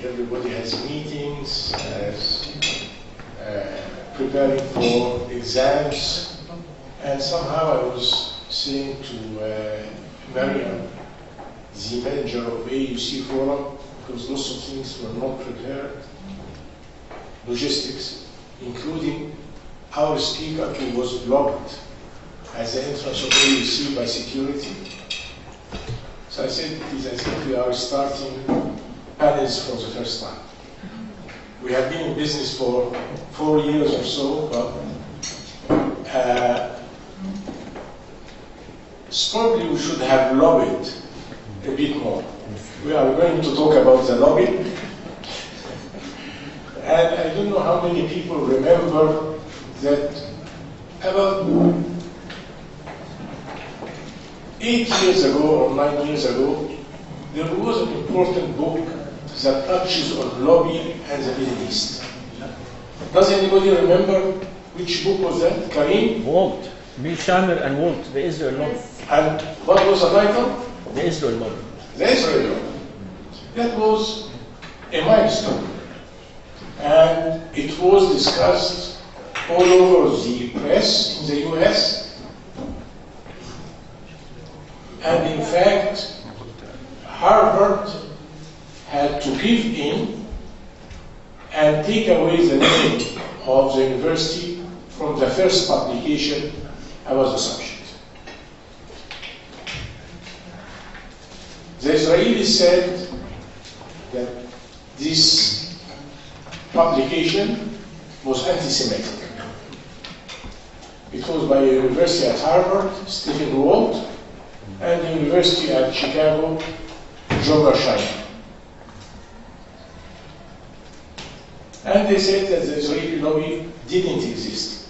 everybody has meetings, has preparing for exams, and somehow I was saying to Mariam, the manager of AUC Forum, because lots of things were not prepared, logistics, including our speaker who was blocked at the entrance of AUC by security. So I said, please, I think we are starting panels for the first time. We have been in business for 4 years or so, but probably we should have lobbied a bit more. We are going to talk about the lobby. And I don't know how many people remember that about 8 years ago or 9 years ago, there was an important book that touches on lobby and the Middle East. Does anybody remember which book was that? Karim? Walt. Bill Shamir and Walt, the Israel Lobby. And what was the title? The Israel Lobby. The Israel Lobby. That was a milestone. And it was discussed all over the press in the US. And in fact, Harvard had to give in and take away the name of the university from the first publication about the subject. The Israelis said that this publication was anti-Semitic. It was by a university at Harvard, Stephen Walt, and the University at Chicago, John Mersheimer. And they said that the Israeli lobby didn't exist.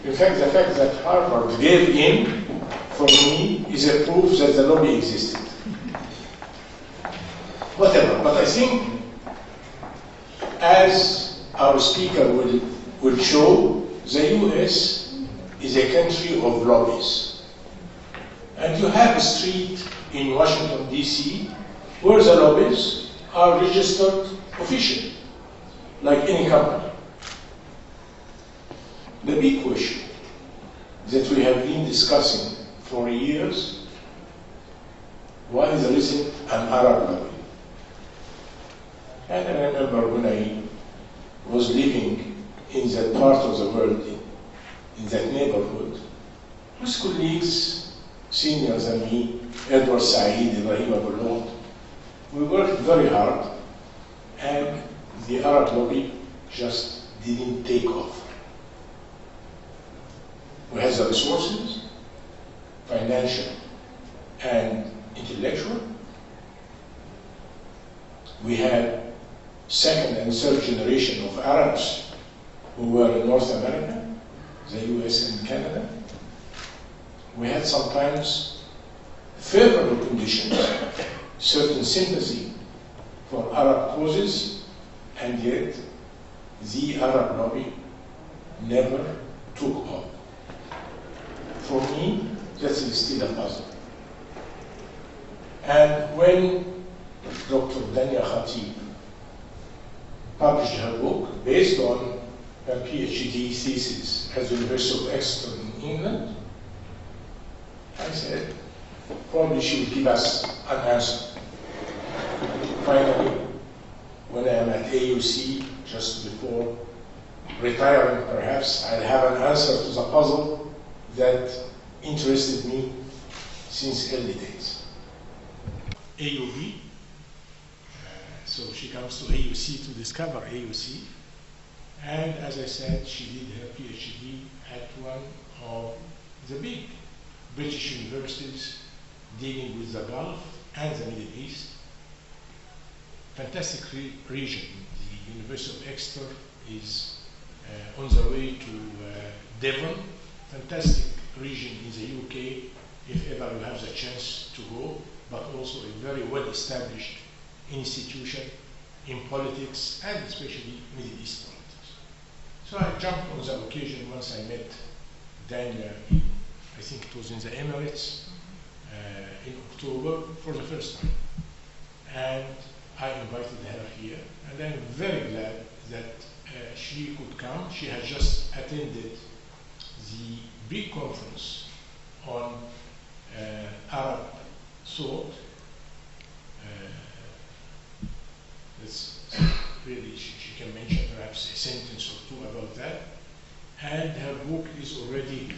In fact, the fact that Harvard gave in, for me, is a proof that the lobby existed. Whatever, but I think, as our speaker will show, the US is a country of lobbies. And you have a street in Washington, D.C., where the lobbies are registered officially, like any company. The big question that we have been discussing for years, why there isn't an Arab lobby? And I remember when I was living in that part of the world, in that neighborhood, with colleagues, seniors than me, Edward Said, Ibrahim Abullah, we worked very hard, and the Arab lobby just didn't take off. We had the resources, financial and intellectual. We had second and third generation of Arabs who were in North America, the US and Canada. We had sometimes favorable conditions, certain sympathy for Arab causes, and yet the Arab lobby never took off. For me, that is still a puzzle. And when Dr. Dania Khatib published her book based on her PhD thesis at the University of Exeter in England, I said, probably she will give us an answer. Finally, when I am at AUC, just before retiring perhaps, I'll have an answer to the puzzle that interested me since early days. AUB, so she comes to AUC to discover AUC, and as I said, she did her PhD at one of the big British universities dealing with the Gulf and the Middle East. Fantastic region. The University of Exeter is on the way to Devon. Fantastic region in the UK, if ever you have the chance to go, but also a very well-established institution in politics and especially Middle East politics. So I jumped on the occasion once I met Dania in, I think it was in the Emirates in October for the first time. And I invited her here, and I'm very glad that she could come. She has just attended the big conference on Arab thought. Really, she can mention perhaps a sentence or two about that. And her book is already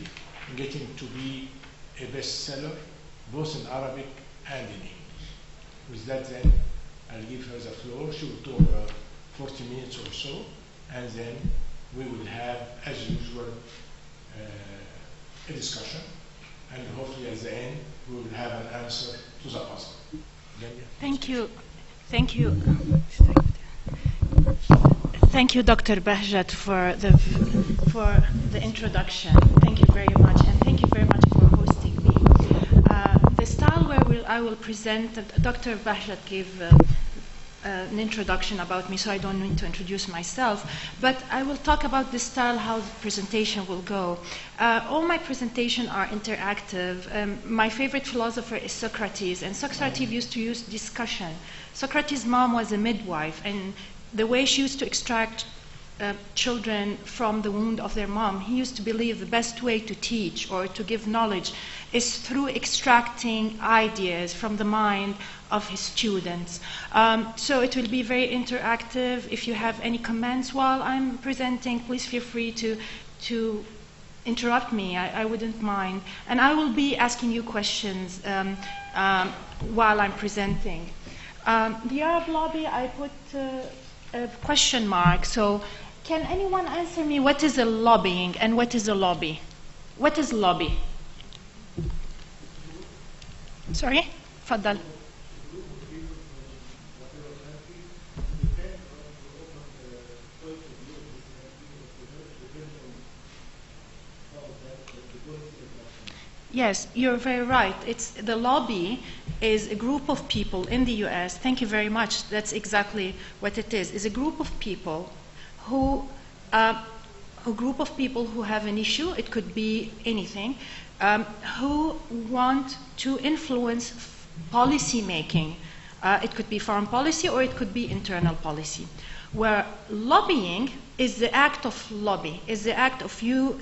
getting to be a bestseller, both in Arabic and in English. With that, then, I'll give her the floor. She will talk about 40 minutes or so, and then we will have, as usual, a discussion, and hopefully at the end, we will have an answer to the puzzle. Thank you. Thank you. Thank you, Dr. Bahgat, for the introduction. Thank you very much, and thank you very much for hosting me. The style where I will present, Dr. Bahgat gave an introduction about me, so I don't need to introduce myself, but I will talk about the style, how the presentation will go. All my presentations are interactive. My favorite philosopher is Socrates, and Socrates used to use discussion. Socrates' mom was a midwife, and the way she used to extract children from the womb of their mom, he used to believe the best way to teach or to give knowledge is through extracting ideas from the mind of his students. So it will be very interactive. If you have any comments while I'm presenting, please feel free to interrupt me. I wouldn't mind. And I will be asking you questions while I'm presenting. The Arab Lobby, I put a question mark. So can anyone answer me what is a lobbying and what is a lobby? What is lobby? Sorry? Faddal. Yes, you're very right. The lobby is a group of people in the US. Thank you very much. That's exactly what it is. It's a group of people who have an issue. It could be anything. Who want to influence policy making. It could be foreign policy or it could be internal policy. Where lobbying is the act of lobby, is the act of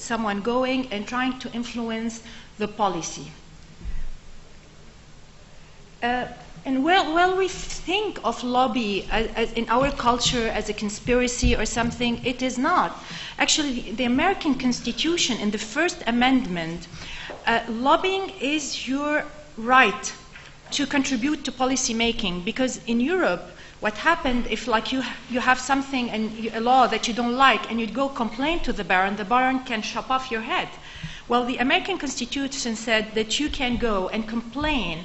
someone going and trying to influence the policy. And when we think of lobby as in our culture as a conspiracy or something, it is not. Actually, the American Constitution in the First Amendment, lobbying is your right to contribute to policy making, because in Europe, what happened if like you have something and a law that you don't like and you go complain to the baron can chop off your head. Well, the American Constitution said that you can go and complain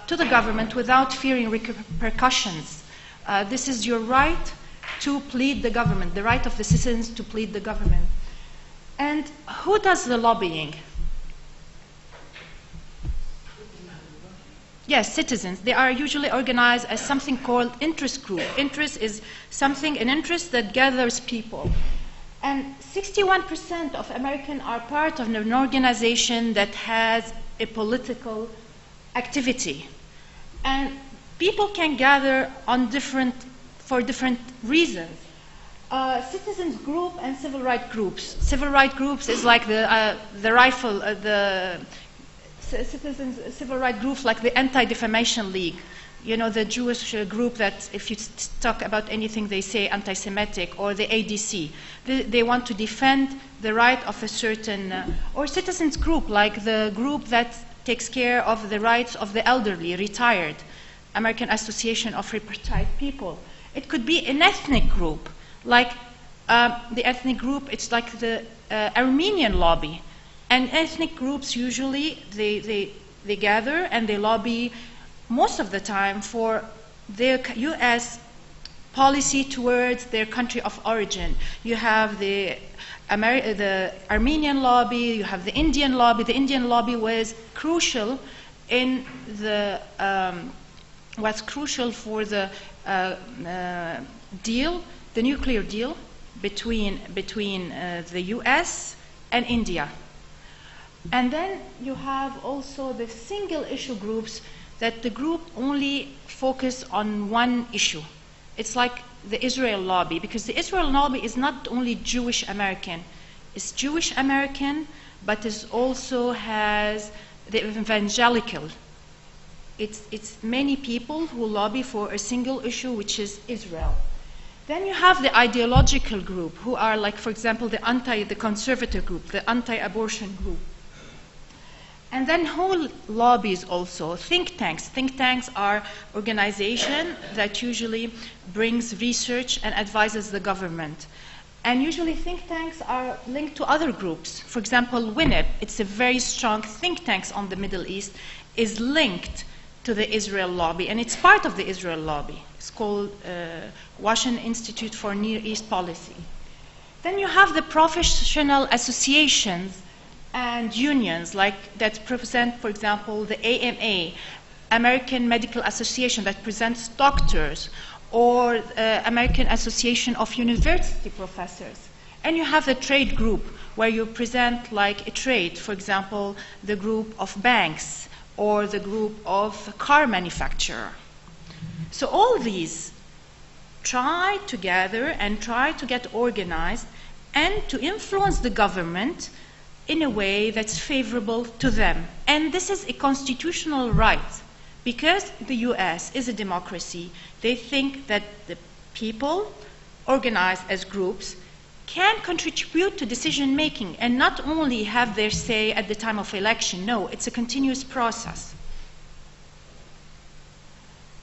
to the government without fearing repercussions. This is your right to plead the government, the right of the citizens to plead the government. And who does the lobbying? Yes, citizens. They are usually organized as something called interest group. Interest is an interest that gathers people. And 61% of Americans are part of an organization that has a political activity. And people can gather for different reasons. Citizens group and civil rights groups. Civil rights groups is like the citizens civil rights groups like the Anti-Defamation League. You know, the Jewish group that if you talk about anything they say anti-Semitic, or the ADC. They want to defend the right of a certain, or citizens group like the group that takes care of the rights of the elderly, retired, American Association of Retired People. It could be an ethnic group, like the ethnic group, it's like the Armenian lobby. And ethnic groups usually, they gather and they lobby most of the time for their U.S. policy towards their country of origin. You have the Armenian lobby, you have the Indian lobby. The Indian lobby was crucial in the for the deal, the nuclear deal between the U.S. and India. And then you have also the single issue groups that the group only focus on one issue. It's like the Israel lobby, because the Israel lobby is not only Jewish American. It's Jewish American, but it also has the evangelical. It's many people who lobby for a single issue, which is Israel. Then you have the ideological group, who are like, for example, the conservative group, the anti-abortion group. And then whole lobbies also, think tanks. Think tanks are organizations that usually brings research and advises the government. And usually think tanks are linked to other groups. For example, WINEP, it's a very strong think tank on the Middle East, is linked to the Israel lobby, and it's part of the Israel lobby. It's called Washington Institute for Near East Policy. Then you have the professional associations and unions like that represent, for example, the AMA, American Medical Association, that presents doctors, or American Association of University Professors. And you have the trade group, where you present like a trade, for example, the group of banks, or the group of car manufacturer. So all these try to gather and try to get organized and to influence the government in a way that's favorable to them. And this is a constitutional right. Because the US is a democracy, they think that the people organized as groups can contribute to decision making and not only have their say at the time of election. No, it's a continuous process.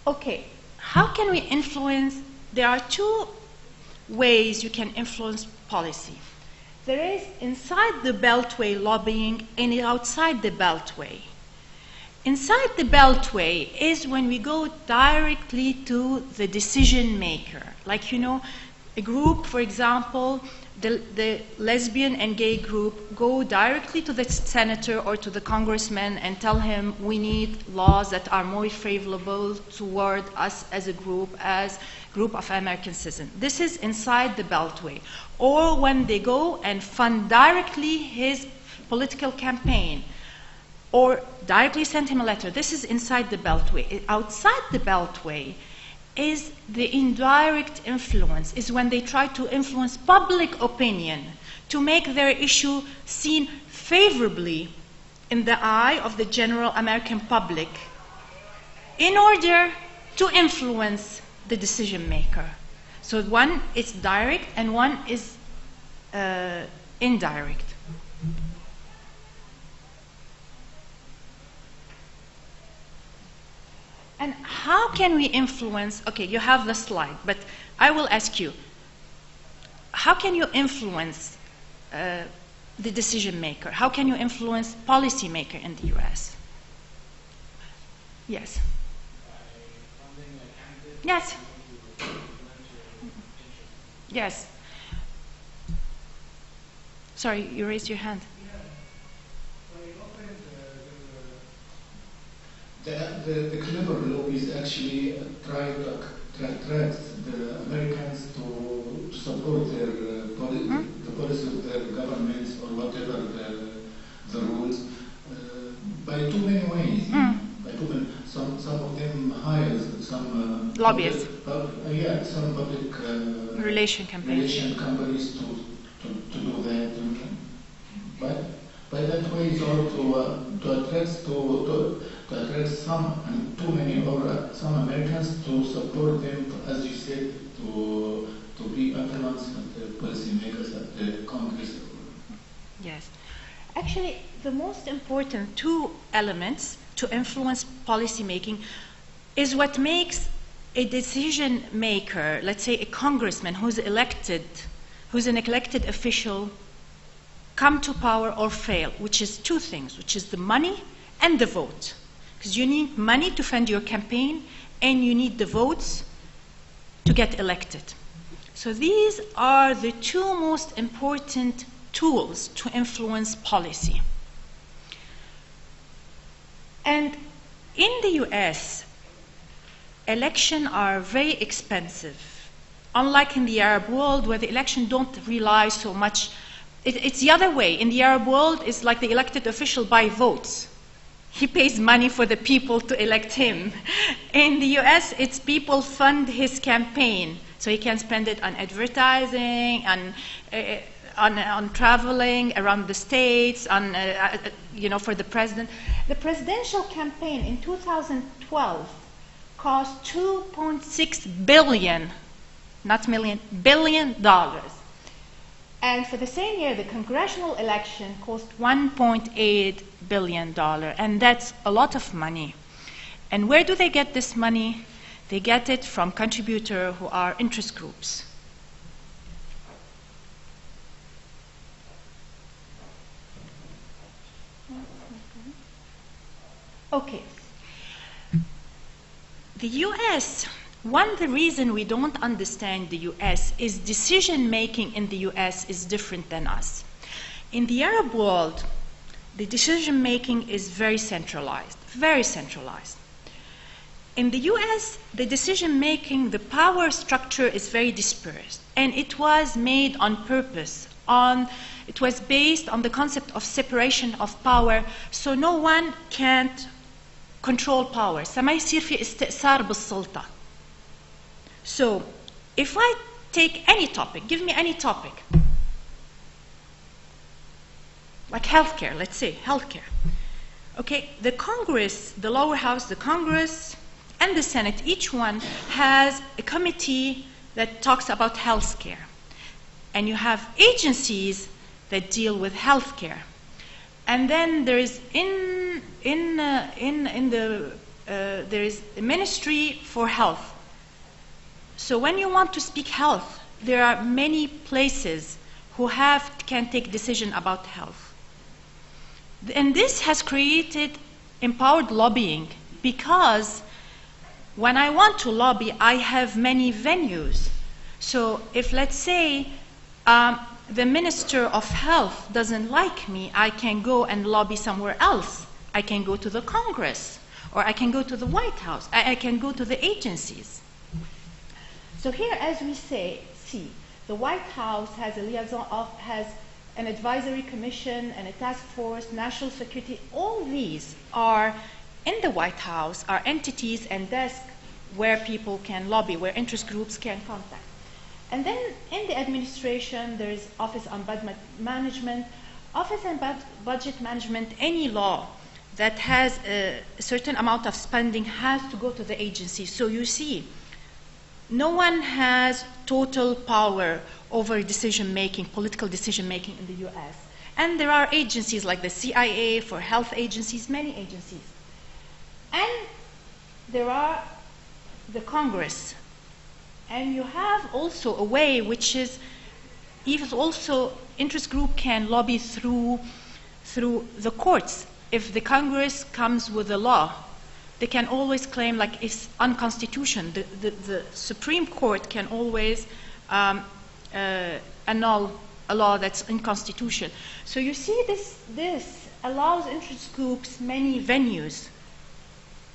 Okay, how can we influence? There are two ways you can influence policy. There is inside the Beltway lobbying and outside the Beltway. Inside the Beltway is when we go directly to the decision maker. Like, you know, a group, for example, the lesbian and gay group go directly to the senator or to the congressman and tell him we need laws that are more favorable toward us as a group of American citizens. This is inside the Beltway. Or when they go and fund directly his political campaign, or directly send him a letter. This is inside the Beltway. Outside the Beltway is the indirect influence, is when they try to influence public opinion to make their issue seen favorably in the eye of the general American public in order to influence the decision maker. So one is direct and one is indirect. And how can we influence? Okay, you have the slide, but I will ask you, how can you influence the decision maker? How can you influence policy maker in the US? Yes. Yes. Yes. Sorry, you raised your hand. The clever lobbies actually try to attract the Americans to support their the policy of their governments or whatever the rules by too many ways. By too many, some of them hire some lobbyists. Some public relation companies to do that. But by that way, it's all to attract some and too many or some Americans to support them, as you said, to be influenced at the policymakers at the Congress. Yes. Actually, the most important two elements to influence policy making is what makes a decision maker, let's say a congressman who's an elected official, come to power or fail, which is two things, which is the money and the vote. Because you need money to fund your campaign and you need the votes to get elected. So these are the two most important tools to influence policy. And in the US, elections are very expensive. Unlike in the Arab world, where the election don't rely so much. It's the other way. In the Arab world, it's like the elected official buy votes. He pays money for the people to elect him. In the US, it's people fund his campaign, so he can spend it on advertising, on traveling around the states, on for the president. The presidential campaign in 2012 cost $2.6 billion, not million, $billion. And for the same year, the congressional election cost $1.8 billion, and that's a lot of money. And where do they get this money? They get it from contributors who are interest groups. Okay. The US, the reason we don't understand the US is decision-making in the US is different than us. In the Arab world, the decision-making is very centralized, very centralized. In the US, the decision-making, the power structure is very dispersed, and it was made on purpose. It was based on the concept of separation of power, so no one can't control power. سما يصير في استئثار بالسلطة. So, if I take any topic, give me any topic, like healthcare, let's say, healthcare. Okay, the Congress, the lower house, the Congress, and the Senate, each one has a committee that talks about healthcare. And you have agencies that deal with healthcare. And then there is there is a Ministry for Health. So when you want to speak health, there are many places who can take decision about health. And this has created empowered lobbying, because when I want to lobby, I have many venues. So if, let's say, the Minister of Health doesn't like me, I can go and lobby somewhere else. I can go to the Congress, or I can go to the White House. I can go to the agencies. So here, as we see, the White House has a liaison has an advisory commission and a task force, national security. All these are in the White House, are entities and desks where people can lobby, where interest groups can contact. And then in the administration, there is Office on Budget Management. Office on Budget Management, any law that has a certain amount of spending has to go to the agency. So you see, no one has total power over decision-making, political decision-making in the US. And there are agencies like the CIA for health agencies, many agencies. And there are the Congress. And you have also a way which is, even also interest group can lobby through the courts. If the Congress comes with a law, they can always claim like it's unconstitutional. The Supreme Court can always annul a law that's unconstitutional. So you see, this allows interest groups many venues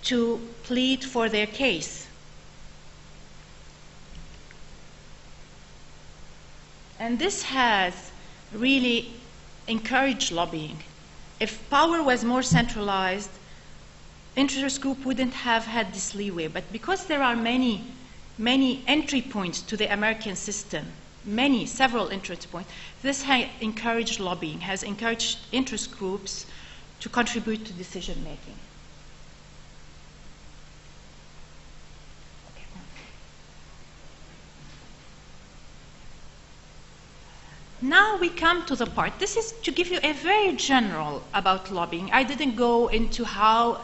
to plead for their case. And this has really encouraged lobbying. If power was more centralized, interest group wouldn't have had this leeway. But because there are many entry points to the American system, several interest points, this has encouraged lobbying, has encouraged interest groups to contribute to decision making. Now we come to the part. This is to give you a very general about lobbying. I didn't go into how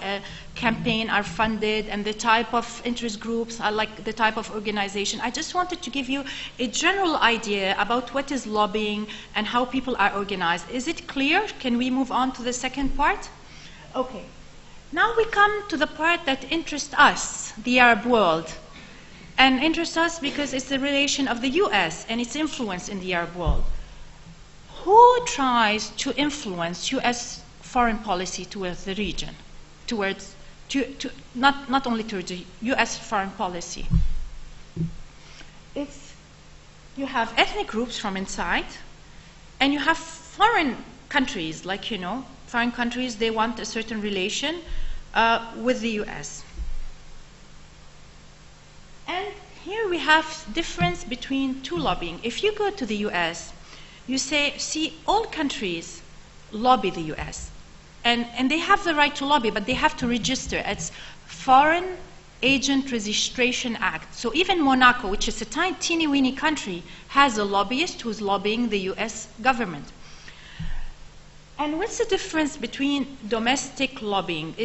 campaigns are funded and the type of interest groups, like the type of organization. I just wanted to give you a general idea about what is lobbying and how people are organized. Is it clear? Can we move on to the second part? Okay. Now we come to the part that interests us, the Arab world. And interests us because it's the relation of the US and its influence in the Arab world. Who tries to influence US foreign policy towards the region, not only towards the US foreign policy? You have ethnic groups from inside, and you have foreign countries like, foreign countries, they want a certain relation with the US. And here we have difference between two lobbying. If you go to the US, you see all countries lobby the US. And they have the right to lobby, but they have to register. It's Foreign Agent Registration Act. So even Monaco, which is a tiny, teeny-weeny country, has a lobbyist who's lobbying the US government. And what's the difference between domestic lobbying?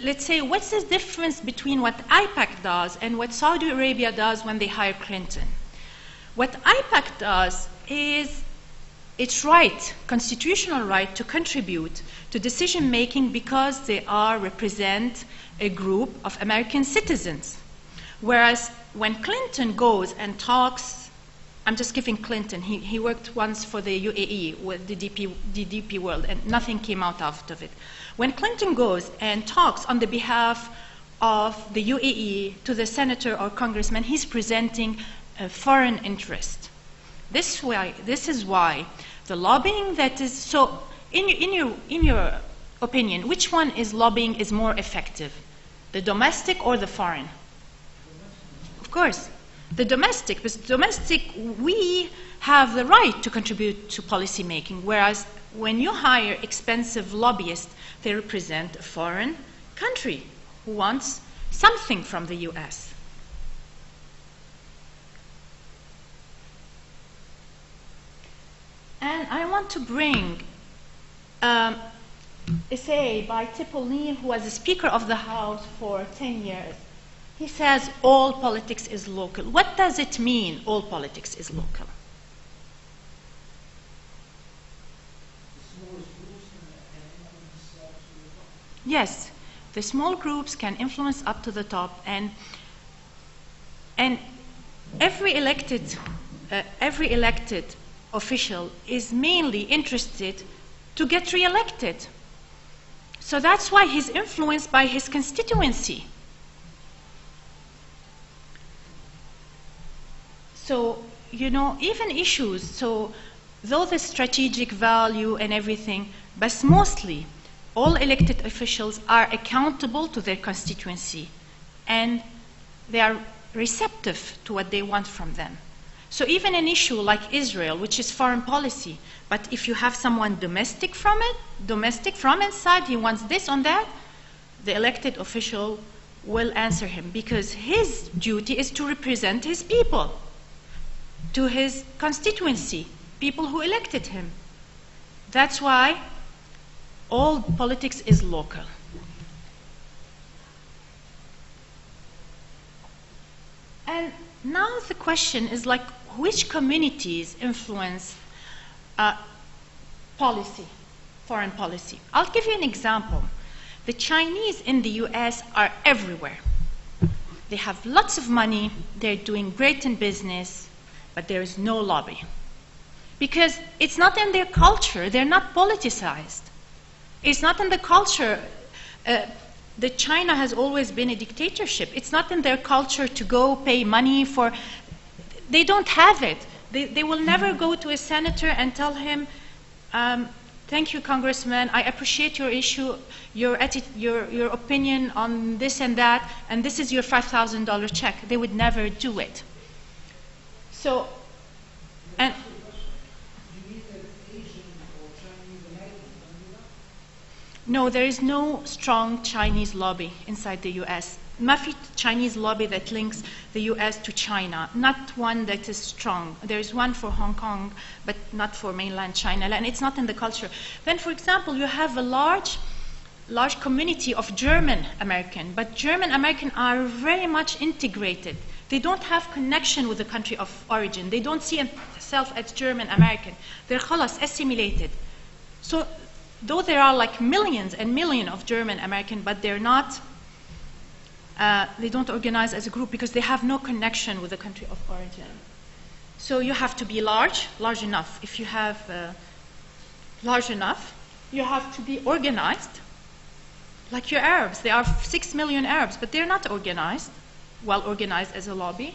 Let's say, what's the difference between what AIPAC does and what Saudi Arabia does when they hire Clinton? What AIPAC does is its right, constitutional right, to contribute to decision-making because they represent a group of American citizens. Whereas when Clinton goes and talks, I'm just giving Clinton, he worked once for the UAE with the DP World, and nothing came out of it. When Clinton goes and talks on the behalf of the UAE to the senator or congressman, he's presenting a foreign interest. This is why the lobbying that is so, in your opinion, which one is lobbying is more effective, the domestic or the foreign? Of course, the domestic. Because domestic, we have the right to contribute to policy making, whereas when you hire expensive lobbyists, they represent a foreign country who wants something from the US. And I want to bring an essay by Tipolin, who was a Speaker of the House for 10 years. He says, all politics is local. What does it mean, all politics is local? Yes, the small groups can influence up to the top, and every elected official is mainly interested to get re-elected. So that's why he's influenced by his constituency. So, you know, even issues, so though the strategic value and everything, but mostly all elected officials are accountable to their constituency, and they are receptive to what they want from them. So even an issue like Israel, which is foreign policy, but if you have someone domestic from inside, he wants this on that, the elected official will answer him, because his duty is to represent his people, to his constituency, people who elected him. That's why all politics is local. And now the question is like, which communities influence policy, foreign policy? I'll give you an example. The Chinese in the US are everywhere. They have lots of money, they're doing great in business, but there is no lobby. Because it's not in their culture, they're not politicized. It's not in the culture. That China has always been a dictatorship. It's not in their culture to go pay money for, they don't have it. They will never go to a senator and tell him, thank you, Congressman, I appreciate your issue, your opinion on this and that, and this is your $5,000 check. They would never do it. So, and no, there is no strong Chinese lobby inside the US. Mafi Chinese lobby that links the US to China, not one that is strong. There is one for Hong Kong, but not for mainland China, and it's not in the culture. Then, for example, you have a large community of German American, but German American are very much integrated. They don't have connection with the country of origin. They don't see themselves as German American. They're khalas, assimilated. So, though there are like millions and millions of German American, but they're not, they don't organize as a group because they have no connection with the country of origin. So you have to be large enough. If you have large enough, you have to be organized. Like your Arabs, there are 6 million Arabs, but they're not organized, well organized as a lobby.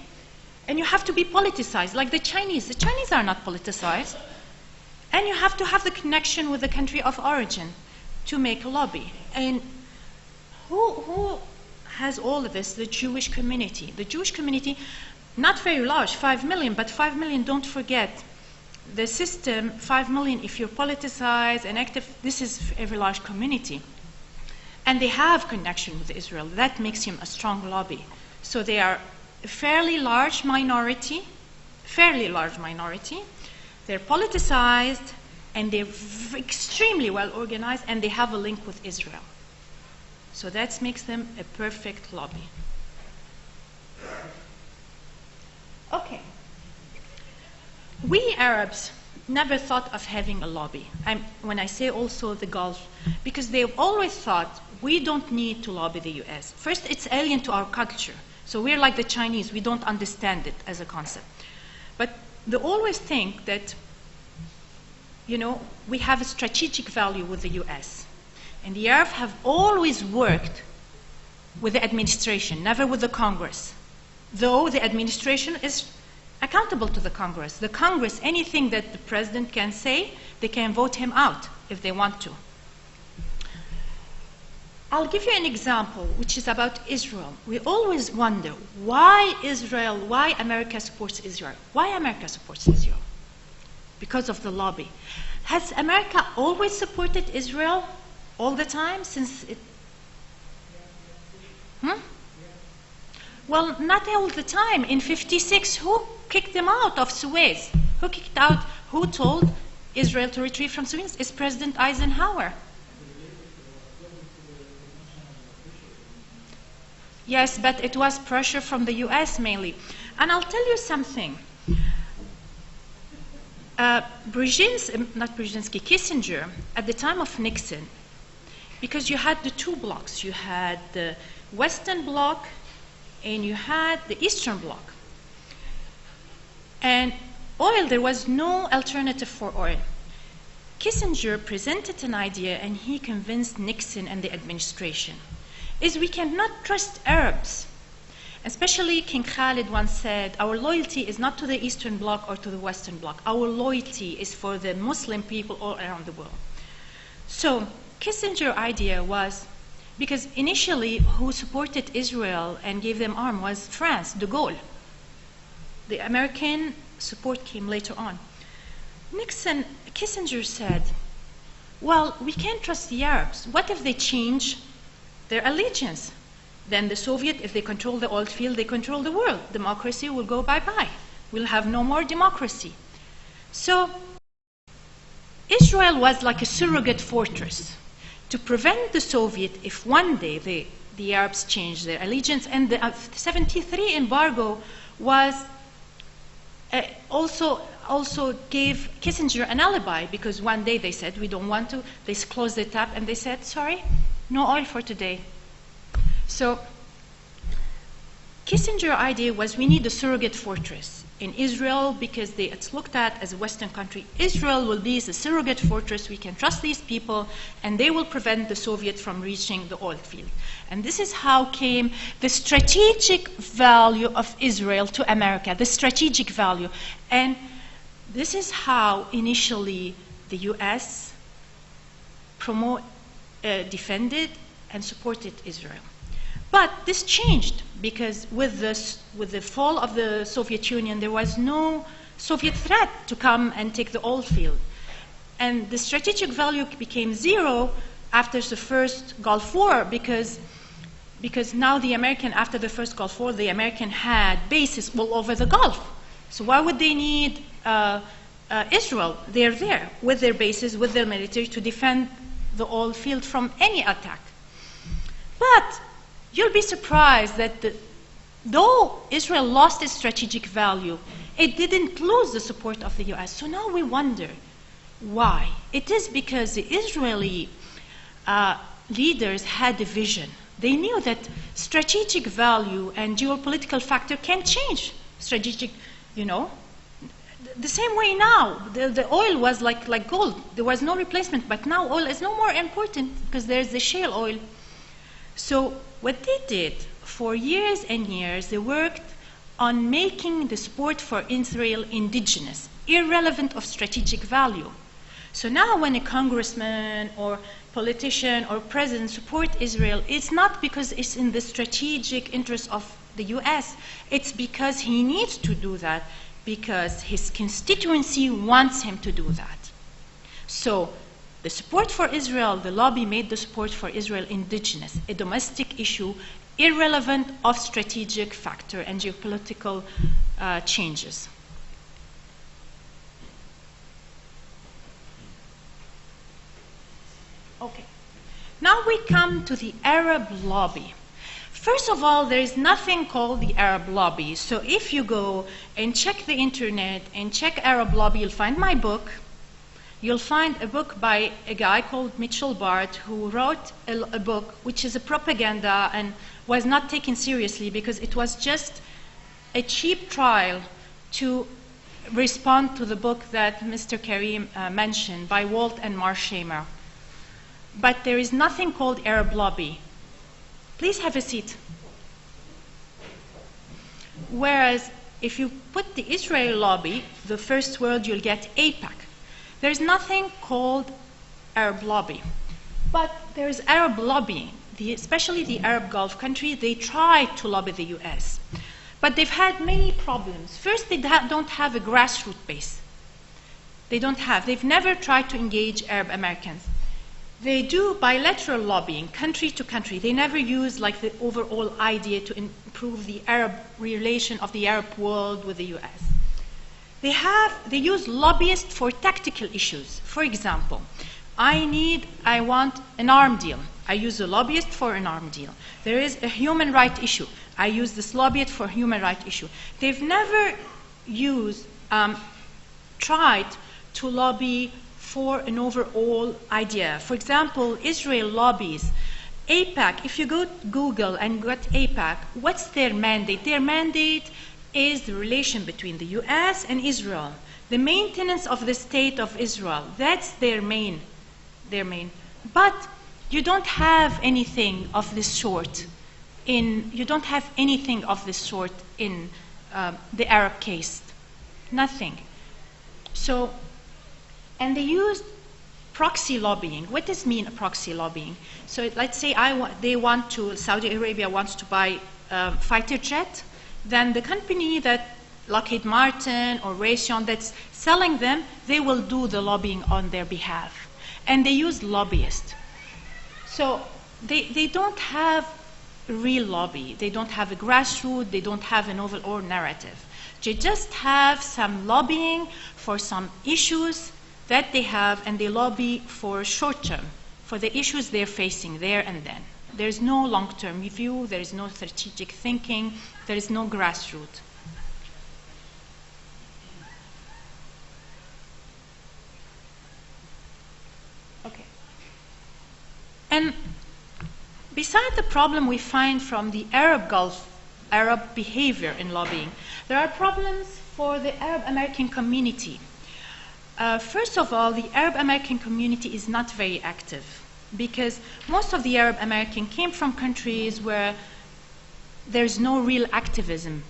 And you have to be politicized, like the Chinese. The Chinese are not politicized. And you have to have the connection with the country of origin to make a lobby. And who has all of this? The Jewish community. The Jewish community, not very large, 5 million, but 5 million, don't forget, the system, 5 million, if you're politicized and active, this is a very large community. And they have connection with Israel. That makes him a strong lobby. So they are a fairly large minority. They're politicized, and they're extremely well organized, and they have a link with Israel. So that makes them a perfect lobby. Okay. We Arabs never thought of having a lobby. When I say also the Gulf, because they've always thought we don't need to lobby the US. First, it's alien to our culture. So we're like the Chinese. We don't understand it as a concept. But they always think that, you know, we have a strategic value with the US. And the Arabs have always worked with the administration, never with the Congress. Though the administration is accountable to the Congress. The Congress, anything that the president can say, they can vote him out if they want to. I'll give you an example, which is about Israel. We always wonder, why Israel, why America supports Israel? Why America supports Israel? Because of the lobby. Has America always supported Israel all the time since it? Well, not all the time. In '56, who kicked them out of Suez? Who told Israel to retreat from Suez? It's President Eisenhower. Yes, but it was pressure from the US mainly. And I'll tell you something. Kissinger, at the time of Nixon, because you had the two blocks. You had the Western bloc and you had the Eastern bloc. And oil, there was no alternative for oil. Kissinger presented an idea and he convinced Nixon and the administration. Is we cannot trust Arabs. Especially King Khalid once said, our loyalty is not to the Eastern Bloc or to the Western Bloc. Our loyalty is for the Muslim people all around the world. So Kissinger's idea was, because initially who supported Israel and gave them arms was France, de Gaulle. The American support came later on. Kissinger said, well, we can't trust the Arabs. What if they change their allegiance? Then the Soviet, if they control the oil field, they control the world. Democracy will go bye-bye. We'll have no more democracy. So Israel was like a surrogate fortress to prevent the Soviet if one day the Arabs changed their allegiance. And the 73 embargo was also gave Kissinger an alibi, because one day they said, we don't want to. They closed the tap and they said, sorry, no oil for today. So Kissinger's idea was we need a surrogate fortress in Israel, because it's looked at as a Western country. Israel will be the surrogate fortress. We can trust these people, and they will prevent the Soviets from reaching the oil field. And this is how came the strategic value of Israel to America, the strategic value. And this is how initially the US defended and supported Israel. But this changed, because with the fall of the Soviet Union, there was no Soviet threat to come and take the oil field. And the strategic value became zero after the first Gulf War, because now after the first Gulf War, the American had bases all over the Gulf. So why would they need Israel? They're there with their bases, with their military, to defend the oil field from any attack. But you'll be surprised that though Israel lost its strategic value, it didn't lose the support of the US. So now we wonder why. It is because the Israeli leaders had a vision. They knew that strategic value and geopolitical factor can change. Strategic, the same way now. The oil was like gold. There was no replacement, but now oil is no more important because there's the shale oil. So what they did for years and years, they worked on making the support for Israel indigenous, irrelevant of strategic value. So now when a congressman or politician or president support Israel, it's not because it's in the strategic interest of the US, it's because he needs to do that, because his constituency wants him to do that. So the support for Israel, the lobby made the support for Israel indigenous, a domestic issue, irrelevant of strategic factor and geopolitical changes. Okay. Now we come to the Arab lobby. First of all, there is nothing called the Arab lobby. So if you go and check the internet and check Arab lobby, you'll find my book. You'll find a book by a guy called Mitchell Bart, who wrote a book which is a propaganda and was not taken seriously because it was just a cheap trial to respond to the book that Mr. Karim mentioned by Walt and Marshamer. But there is nothing called Arab lobby. Please have a seat. Whereas if you put the Israel lobby, the first word, you'll get AIPAC. There's nothing called Arab lobby. But there's Arab lobbying. Especially the Arab Gulf countries, they try to lobby the US. But they've had many problems. First, they don't have a grassroots base. They've never tried to engage Arab Americans. They do bilateral lobbying, country to country. They never use like the overall idea to improve the Arab relation of the Arab world with the US. They use lobbyists for tactical issues. For example, I want an arms deal. I use a lobbyist for an arms deal. There is a human rights issue. I use this lobbyist for a human rights issue. They've never tried to lobby for an overall idea. For example, Israel lobbies. AIPAC, if you go to Google and get AIPAC, what's their mandate? Their mandate is the relation between the US and Israel. The maintenance of the state of Israel. That's their main. But you don't have anything of this sort in the Arab case. Nothing. So, and they used proxy lobbying. What does mean proxy lobbying? So let's say Saudi Arabia wants to buy a fighter jet, then the company that Lockheed Martin or Raytheon that's selling them, they will do the lobbying on their behalf. And they use lobbyists. So they don't have a real lobby. They don't have a grassroots. They don't have an overall narrative. They just have some lobbying for some issues that they have, and they lobby for short term, for the issues they're facing there and then. There's no long-term view, there is no strategic thinking, there is no grassroots. Okay. And beside the problem we find from the Arab Gulf, Arab behavior in lobbying, there are problems for the Arab American community. First of all, the Arab American community is not very active because most of the Arab American came from countries where there's no real activism.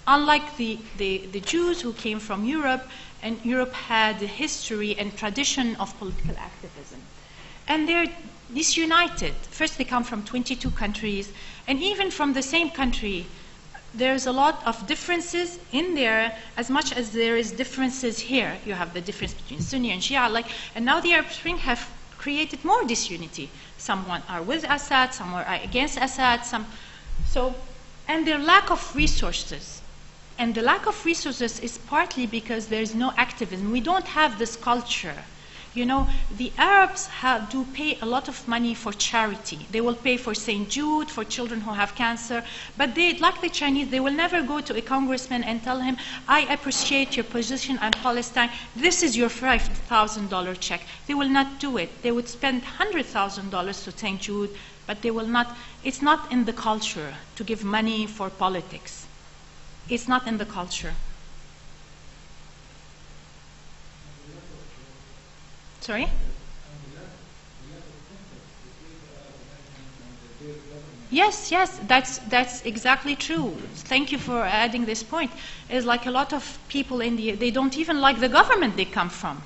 Unlike the Jews who came from Europe, and Europe had a history and tradition of political activism. And they're disunited. First, they come from 22 countries, and even from the same country, there's a lot of differences in there as much as there is differences here. You have the difference between Sunni and Shia, and now the Arab Spring have created more disunity. Some are with Assad, some are against Assad, and their lack of resources. And the lack of resources is partly because there's no activism. We don't have this culture. You know, the Arabs do pay a lot of money for charity. They will pay for St. Jude, for children who have cancer, but they, like the Chinese, they will never go to a congressman and tell him, I appreciate your position on Palestine, this is your $5,000 check. They will not do it. They would spend $100,000 to St. Jude, but they will not. It's not in the culture to give money for politics. It's not in the culture. Sorry? Yes, that's exactly true. Thank you for adding this point. It's like a lot of people in they don't even like the government they come from.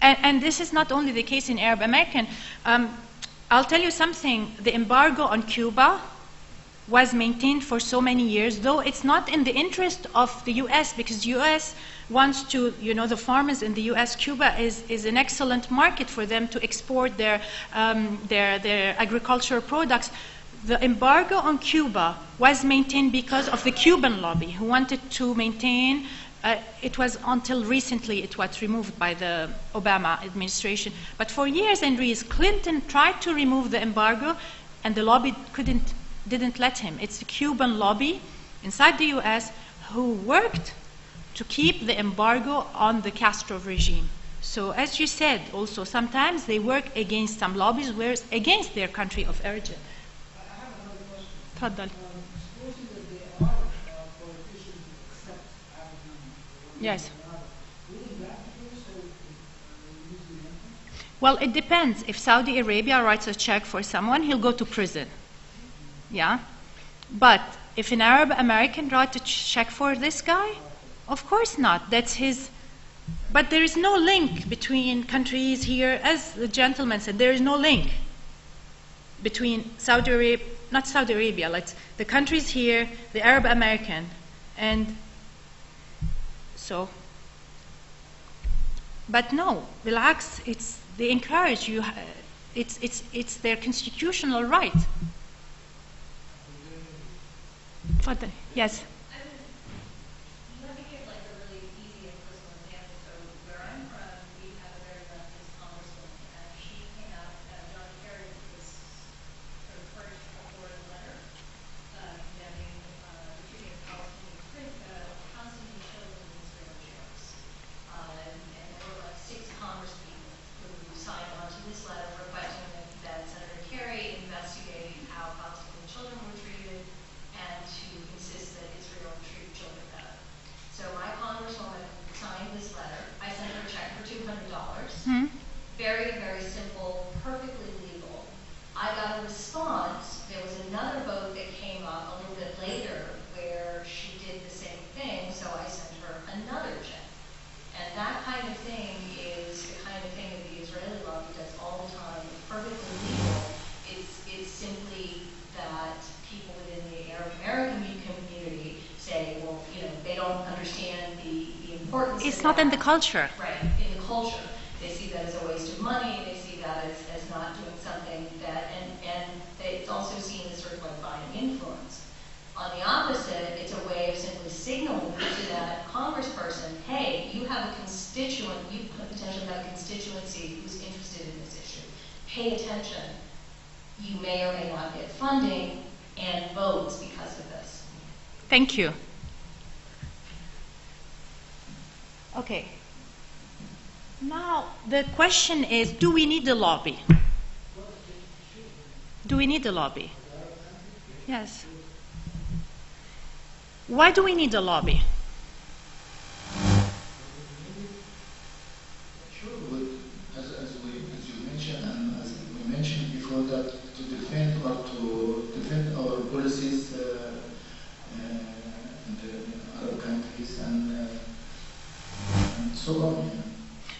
And this is not only the case in Arab American. I'll tell you something. The embargo on Cuba was maintained for so many years, though it's not in the interest of the U.S. because U.S. wants to, you know, the farmers in the U.S., Cuba is an excellent market for them to export their agricultural products. The embargo on Cuba was maintained because of the Cuban lobby who wanted to maintain, it was until recently it was removed by the Obama administration. But for years and years, Clinton tried to remove the embargo and the lobby didn't let him. It's the Cuban lobby inside the US who worked to keep the embargo on the Castro regime. So as you said, also sometimes they work against some lobbies, whereas against their country of origin. Supposing that the Arab politicians accept Arab Yes. wouldn't that be so use the influence? Well, it depends. If Saudi Arabia writes a check for someone, he'll go to prison. Yeah? But if an Arab American writes a check for this guy, of course not. That's his. But there is no link between countries here. As the gentleman said, there is no link between Saudi Arabia, not Saudi Arabia, like the countries here, the Arab American, and so. But no, بالعكس, they encourage you. It's their constitutional right. Yes. Let me give like a really easy and personal example. So where I'm from, we have a very leftist congresswoman, and she came out, John Kerry was sort of first to forward a letter condemning the treating of Palestinian children in Israeli jails. And there were like 6 congresspeople who signed on to this letter requesting that Senator Kerry investigate how Palestinian children were treated and to insist that Israel treat children better. So my congresswoman signed this letter. I sent her a check for $200. Very, very simple, perfectly legal. I got a response. There was another vote that came up a little bit later where she did the same thing, so I sent her another check. And that kind of thing is the kind of thing that the Israeli lobby does all the time. It's perfectly legal. It's simply that people within the Arab American community say, well, you know, they don't understand the importance. It's not in the culture. Right, in the culture. They see that as a waste of money. They see that as not doing something that, and it's also seen as sort of like buying influence. On the opposite, it's a way of simply signaling to that congressperson, hey, you have a constituent, you potentially have a constituency who's interested in this issue. Pay attention. You may or may not get funding and votes because of this. Thank you. Okay. Now, the question is, do we need a lobby? Do we need a lobby? Yes. Why do we need a lobby? Sure, but as you mentioned, and as we mentioned before, that to defend our policies in the Arab countries and so on.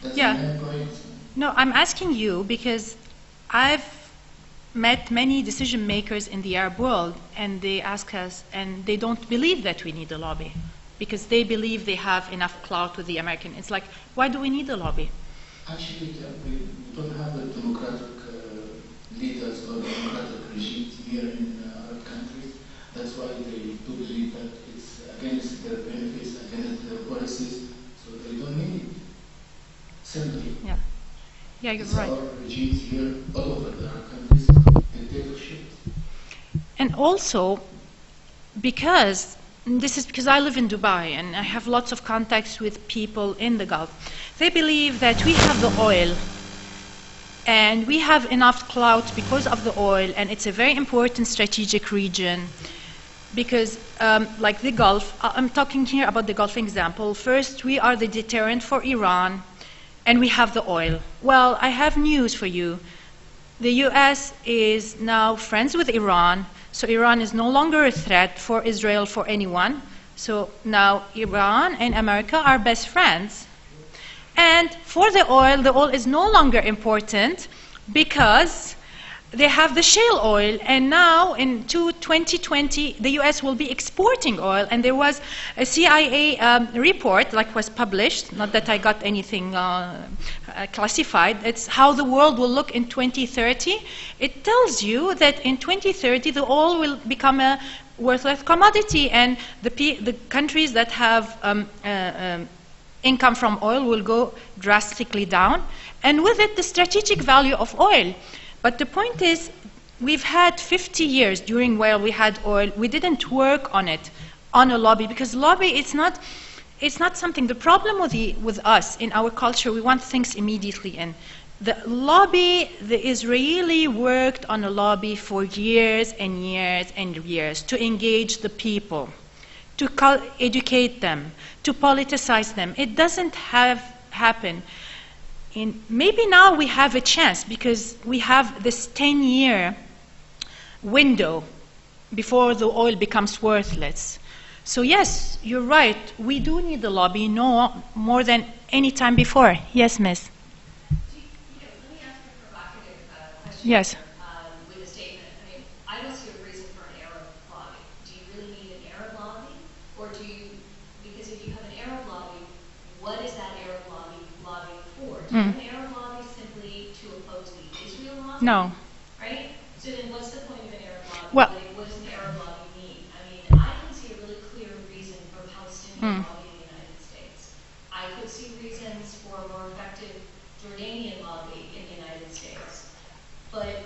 That's Yeah. the main point. No, I'm asking you because I've met many decision makers in the Arab world, and they ask us, and they don't believe that we need a lobby because they believe they have enough clout with the American. It's like, why do we need a lobby? Actually, we don't have the democratic leaders or democratic regimes here in Arab countries. That's why they do believe that it's against their benefits, against their policies, so they don't need it. Simply. Yeah. Yeah, you're It's right. our regimes here all over the Arab countries, dictatorship. And also, because this is because I live in Dubai and I have lots of contacts with people in the Gulf. They believe that we have the oil and we have enough clout because of the oil, and it's a very important strategic region because like the Gulf, I'm talking here about the Gulf example. First, we are the deterrent for Iran and we have the oil. Well, I have news for you. The US is now friends with Iran, so Iran is no longer a threat for Israel, for anyone. So now Iran and America are best friends. And for the oil is no longer important because they have the shale oil, and now in 2020 the US will be exporting oil, and there was a CIA report like was published, not that I got anything classified, it's how the world will look in 2030. It tells you that in 2030 the oil will become a worthless commodity, and the countries that have income from oil will go drastically down, and with it the strategic value of oil. But the point is, we've had 50 years during while we had oil, we didn't work on it, on a lobby, because lobby, it's not something, the problem with us in our culture, we want things immediately in. The lobby, the Israeli worked on a lobby for years and years and years to engage the people, to educate them, to politicize them. It doesn't happen. Maybe now we have a chance because we have this 10-year window before the oil becomes worthless. So yes, you're right. We do need the lobby no more than any time before. Yes, Miss. Let me ask a provocative question. Yes. With a statement. I mean, I don't see a reason for an Arab lobby. Do you really need an Arab lobby, or do you? Because if you have an Arab lobby, what is that Arab lobby lobbying for? Do you have an Arab lobby simply to oppose the Israel lobby? No. Right? So then what's the point of an Arab lobby? Well, like, what does an Arab lobby mean? I mean, I can see a really clear reason for a Palestinian lobby in the United States. I could see reasons for a more effective Jordanian lobby in the United States. But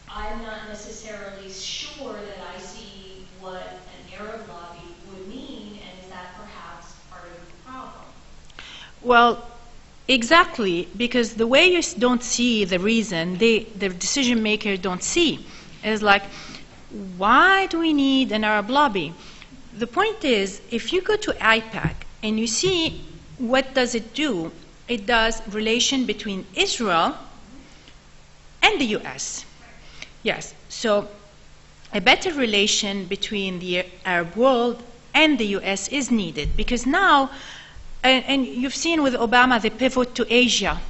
I'm not necessarily sure that I see what an Arab lobby would mean, and is that perhaps part of the problem? Well, exactly, because the way you don't see the reason, the decision maker don't see, is like, why do we need an Arab lobby? The point is, if you go to IPAC and you see what does it do, it does relation between Israel and the US. Yes, so a better relation between the Arab world and the US is needed, because now, and you've seen with Obama the pivot to Asia.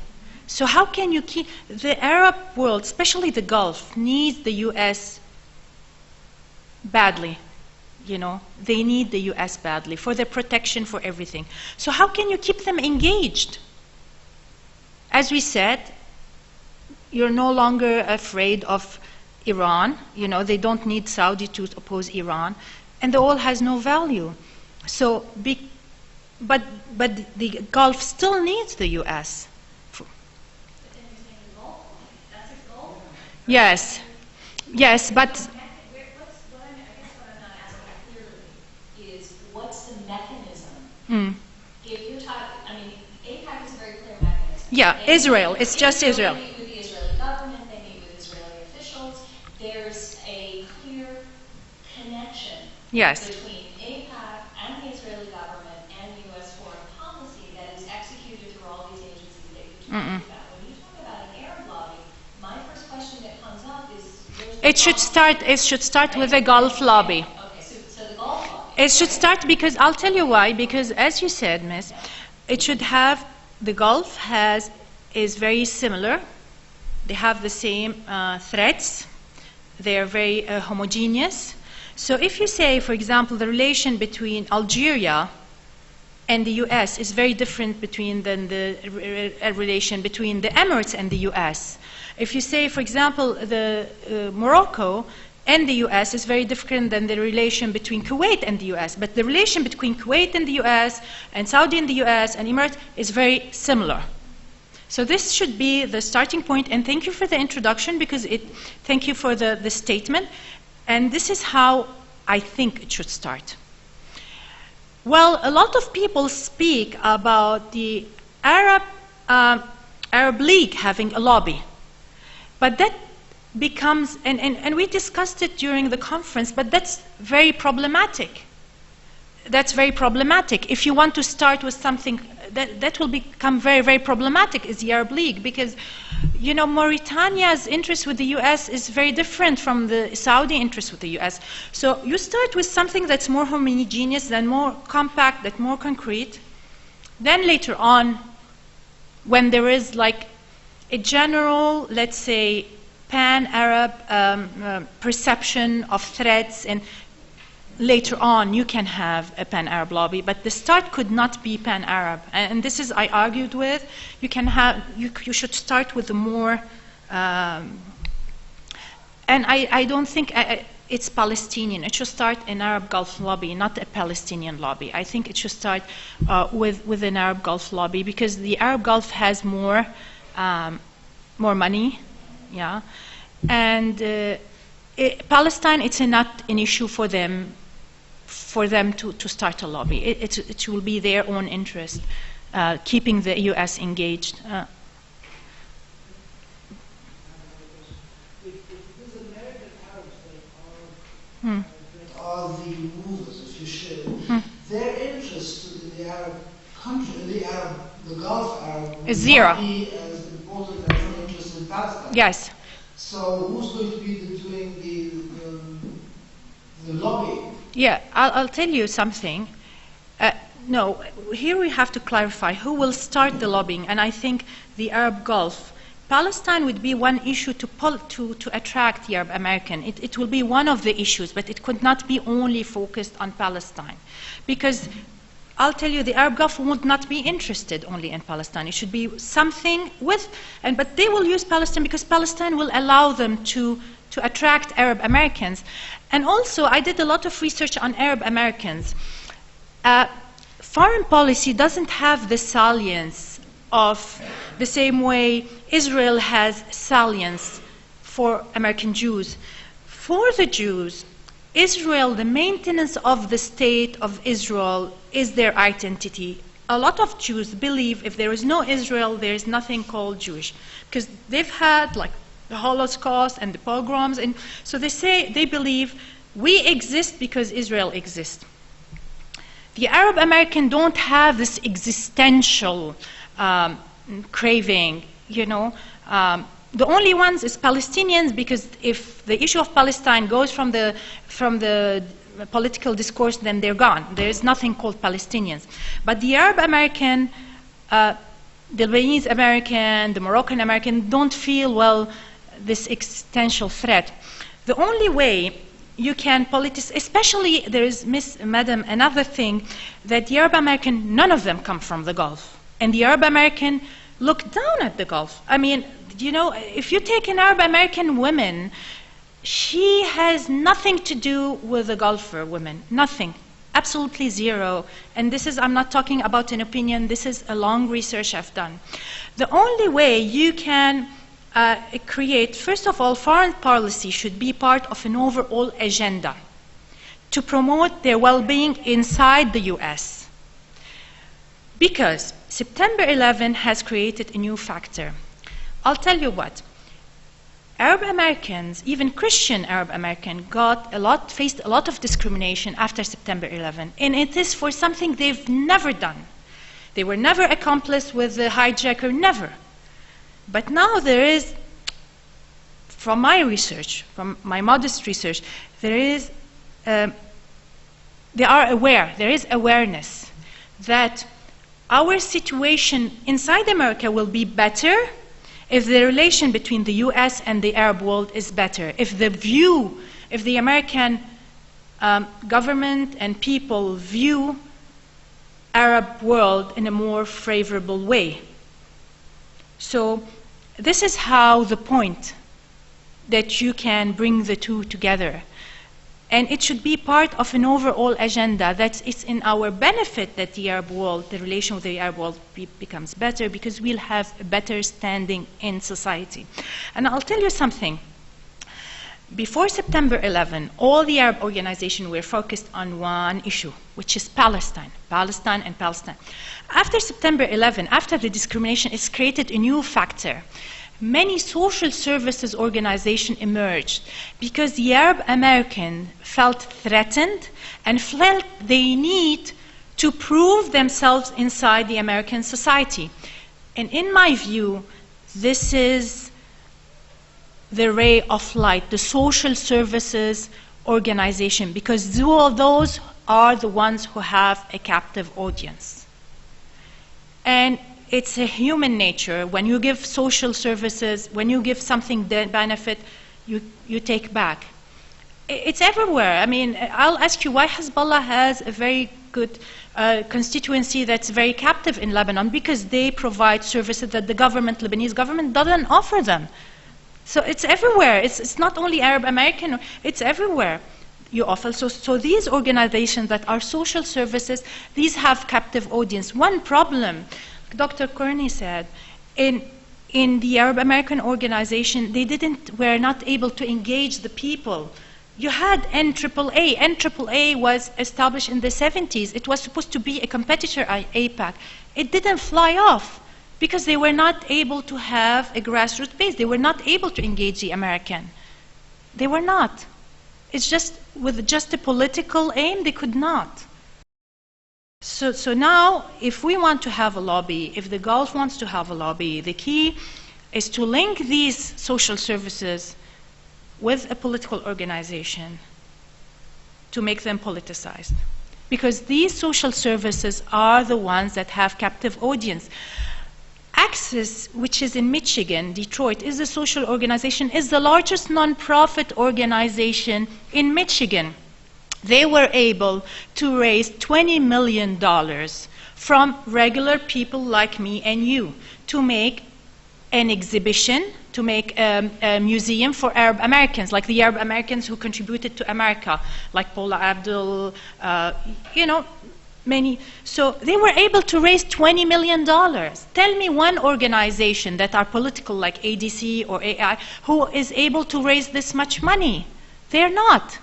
So how can you keep the Arab world, especially the Gulf, needs the US badly? You know, they need the US badly for their protection, for everything. So how can you keep them engaged? As we said, you're no longer afraid of Iran. You know, they don't need Saudi to oppose Iran, and the oil has no value. So, but the Gulf still needs the US. But then you're saying the Gulf, that's a goal? Yes, yes, but I guess what I'm not asking clearly is, what's the mechanism? If you're talking, I mean, AIPAC is a very clear mechanism. yeah, Israel. It's just Israel. They meet with the Israeli government, they meet with Israeli officials. There's a clear connection Yes. between AIPAC and the Israeli government and U.S. foreign policy that is executed through all these agencies that you talked about. When you talk about an Arab lobby, my first question that comes up is, where's the It should start with the Gulf lobby. Okay, so the Gulf lobby. It should start because I'll tell you why. Because as you said, Miss, it should have the Gulf is very similar. They have the same threats. They are very homogeneous. So if you say, for example, the relation between Algeria and the U.S. is very different than the relation between the Emirates and the U.S. If you say, for example, the Morocco and the U.S. is very different than the relation between Kuwait and the U.S. But the relation between Kuwait and the U.S. and Saudi and the U.S. and Emirates is very similar. So this should be the starting point, and thank you for the introduction, because thank you for the statement, and this is how I think it should start. Well, a lot of people speak about the Arab League having a lobby, but that becomes, and we discussed it during the conference, but that's very problematic. That's very problematic. If you want to start with something, that will become very, very problematic, is the Arab League, because, you know, Mauritania's interest with the U.S. is very different from the Saudi interest with the U.S. So you start with something that's more homogeneous, then more compact, that's more concrete. Then later on, when there is like a general, let's say, pan-Arab perception of threats, and later on you can have a pan-Arab lobby, but the start could not be pan-Arab. And this is, I argued with, you should start with the more, and I don't think it's Palestinian. It should start an Arab Gulf lobby, not a Palestinian lobby. I think it should start with an Arab Gulf lobby, because the Arab Gulf has more money, yeah, and Palestine, it's not an issue for them to start a lobby. It will be their own interest, keeping the U.S. engaged. All the movers, if you should, their interest in the Arab country, the Gulf Arab, is zero. Not be as important as their interest in Palestine. Yes. So who's going to be doing the lobbying? Yeah, I'll tell you something. No, here we have to clarify who will start the lobbying, and I think the Arab Gulf. Palestine would be one issue to attract the Arab American. It will be one of the issues, but it could not be only focused on Palestine. Because I'll tell you, the Arab Gulf would not be interested only in Palestine. It should be something but they will use Palestine because Palestine will allow them to attract Arab Americans. And also, I did a lot of research on Arab Americans. Foreign policy doesn't have the salience of the same way Israel has salience for American Jews. For the Jews, Israel, the maintenance of the state of Israel is their identity. A lot of Jews believe if there is no Israel, there is nothing called Jewish, because they've had like the Holocaust and the pogroms, and so they believe we exist because Israel exists. The Arab American don't have this existential craving, you know. The only ones is Palestinians, because if the issue of Palestine goes from the political discourse, then they're gone. There is nothing called Palestinians. But the Arab American, the Lebanese American, the Moroccan American don't feel, well, this existential threat. The only way you can politicize, especially there is, Madam, another thing, that the Arab American, none of them come from the Gulf. And the Arab American look down at the Gulf. I mean, you know, if you take an Arab American woman, she has nothing to do with the Gulfer women, nothing, absolutely zero. And this is, I'm not talking about an opinion, this is a long research I've done. The only way you can create, first of all, foreign policy should be part of an overall agenda to promote their well-being inside the US. Because September 11 has created a new factor. I'll tell you what, Arab Americans, even Christian Arab Americans, faced a lot of discrimination after September 11, and it is for something they've never done. They were never accomplice with the hijacker, never. But now there is, from my research, from my modest research, they are aware, there is awareness that our situation inside America will be better if the relation between the US and the Arab world is better, if the American government and people view Arab world in a more favorable way. So this is how the point that you can bring the two together. And it should be part of an overall agenda that it's in our benefit that the Arab world, the relation with the Arab world becomes better, because we'll have a better standing in society. And I'll tell you something. Before September 11, all the Arab organizations were focused on one issue, which is Palestine, Palestine and Palestine. After September 11, after the discrimination, it's created a new factor. Many social services organizations emerged because the Arab American felt threatened and felt they need to prove themselves inside the American society. And in my view, this is the ray of light, the social services organization, because those are the ones who have a captive audience. And it's a human nature. When you give social services, when you give something benefit, you take back. It's everywhere. I mean, I'll ask you why Hezbollah has a very good constituency that's very captive in Lebanon, because they provide services that the Lebanese government doesn't offer them. So it's everywhere. It's not only Arab American, it's everywhere. You offer. So these organizations that are social services, these have captive audience. One problem, Dr. Korany said, in the Arab American organization, were not able to engage the people. You had NAAA. NAAA was established in the 70s. It was supposed to be a competitor at AIPAC. It didn't fly off because they were not able to have a grassroots base. They were not able to engage the American. They were not. It's just with just a political aim, they could not. So now, if we want to have a lobby, if the Gulf wants to have a lobby, the key is to link these social services with a political organization to make them politicized. Because these social services are the ones that have captive audience. Access, which is in Michigan, Detroit, is a social organization, is the largest nonprofit organization in Michigan. They were able to raise $20 million from regular people like me and you to make an exhibition, to make a museum for Arab Americans, like the Arab Americans who contributed to America, like Paula Abdul, many. So they were able to raise $20 million. Tell me one organization that are political, like ADC or AI, who is able to raise this much money. They're not.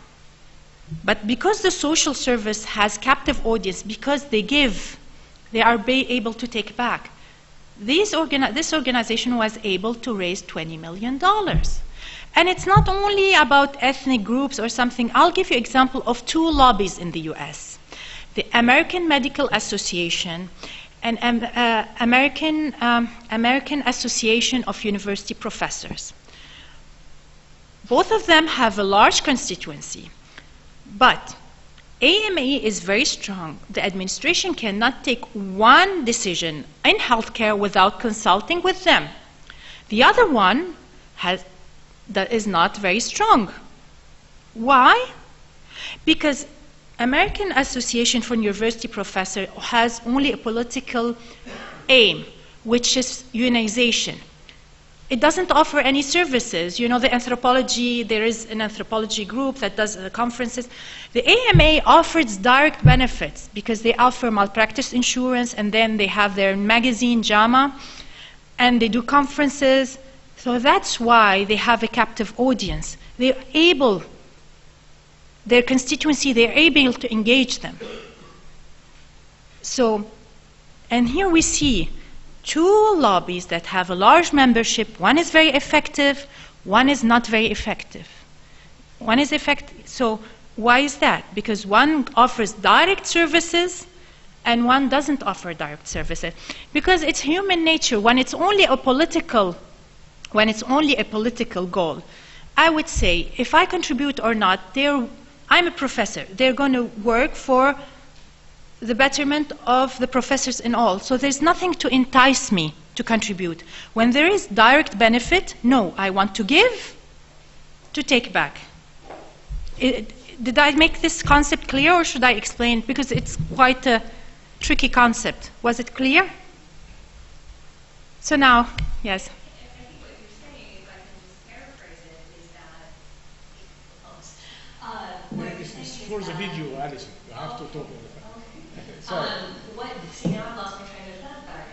But because the social service has captive audience, because they give, they are able to take back. This organization was able to raise $20 million. And it's not only about ethnic groups or something. I'll give you an example of two lobbies in the US. The American Medical Association and American Association of University Professors. Both of them have a large constituency, but AMA is very strong. The administration cannot take one decision in healthcare without consulting with them. The other one that is not very strong. Why? Because American Association for University Professors has only a political aim, which is unionization. It doesn't offer any services. You know, the anthropology, there is an anthropology group that does conferences. The AMA offers direct benefits because they offer malpractice insurance, and then they have their magazine, JAMA, and they do conferences. So that's why they have a captive audience. They're able, their constituency, they're able to engage them. So, and here we see two lobbies that have a large membership. One is very effective, one is not very effective. One is effective. So why is that? Because one offers direct services and one doesn't offer direct services. Because it's human nature. When it's only a political goal, I would say, if I contribute or not, I'm a professor. They're going to work for the betterment of the professors and all. So there's nothing to entice me to contribute. When there is direct benefit, no, I want to give, to take back. Did I make this concept clear, or should I explain? Because it's quite a tricky concept. Was it clear? So now, yes. I think what you're saying, if I can just paraphrase it, is that what you're saying is for the video, Alison, you have to talk. Sorry. See, now I've lost my train of thought back.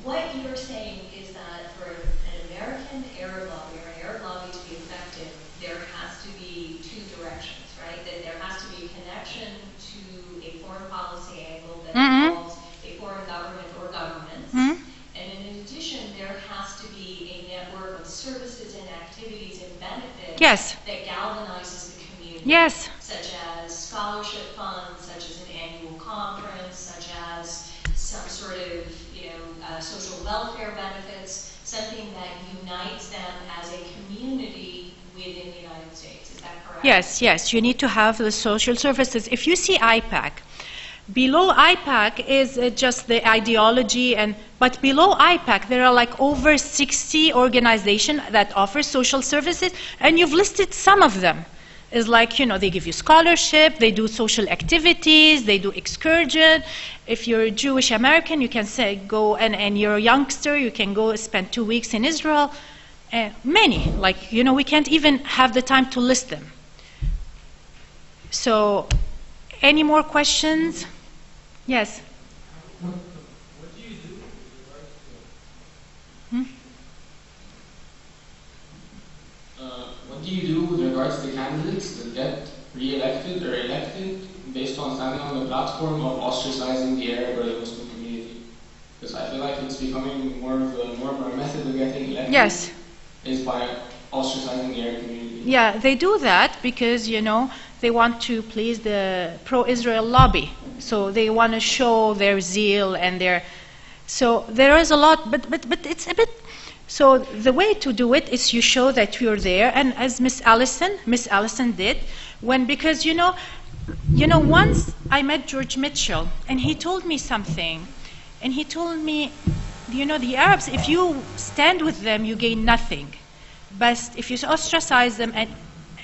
What you're saying is that for an American Arab lobby or an Arab lobby to be effective, there has to be two directions, right? That there has to be a connection to a foreign policy angle that involves a foreign government or governments. And in addition, there has to be a network of services and activities and benefits that galvanizes the community. Yes. Such as scholarship funds, such as an annual conference, such as some sort of, social welfare benefits, something that unites them as a community within the United States. Is that correct? Yes. You need to have the social services. If you see AIPAC, Below IPAC is just the ideology, but below IPAC there are like over 60 organizations that offer social services, and you've listed some of them. It's like, you know, they give you scholarship, they do social activities, they do excursion. If you're a Jewish American, you can say go, and you're a youngster, you can go spend 2 weeks in Israel. Many, like, you know, we can't even have the time to list them. So, any more questions? Yes. What do you do with regards to? What do you do with regards to candidates that get re-elected or elected based on standing on the platform of ostracizing the Arab or the Muslim community? Because I feel like it's becoming more of a norm or a method of getting elected. Yes. Is by ostracizing the Arab community. Yeah, they do that because, you know, they want to please the pro-Israel lobby. So they want to show their zeal and their... So there is a lot, but it's a bit... So the way to do it is you show that you're there, and as Miss Allison did, because, you know, once I met George Mitchell, and he told me something, and he told me, you know, the Arabs, if you stand with them, you gain nothing. But if you ostracize them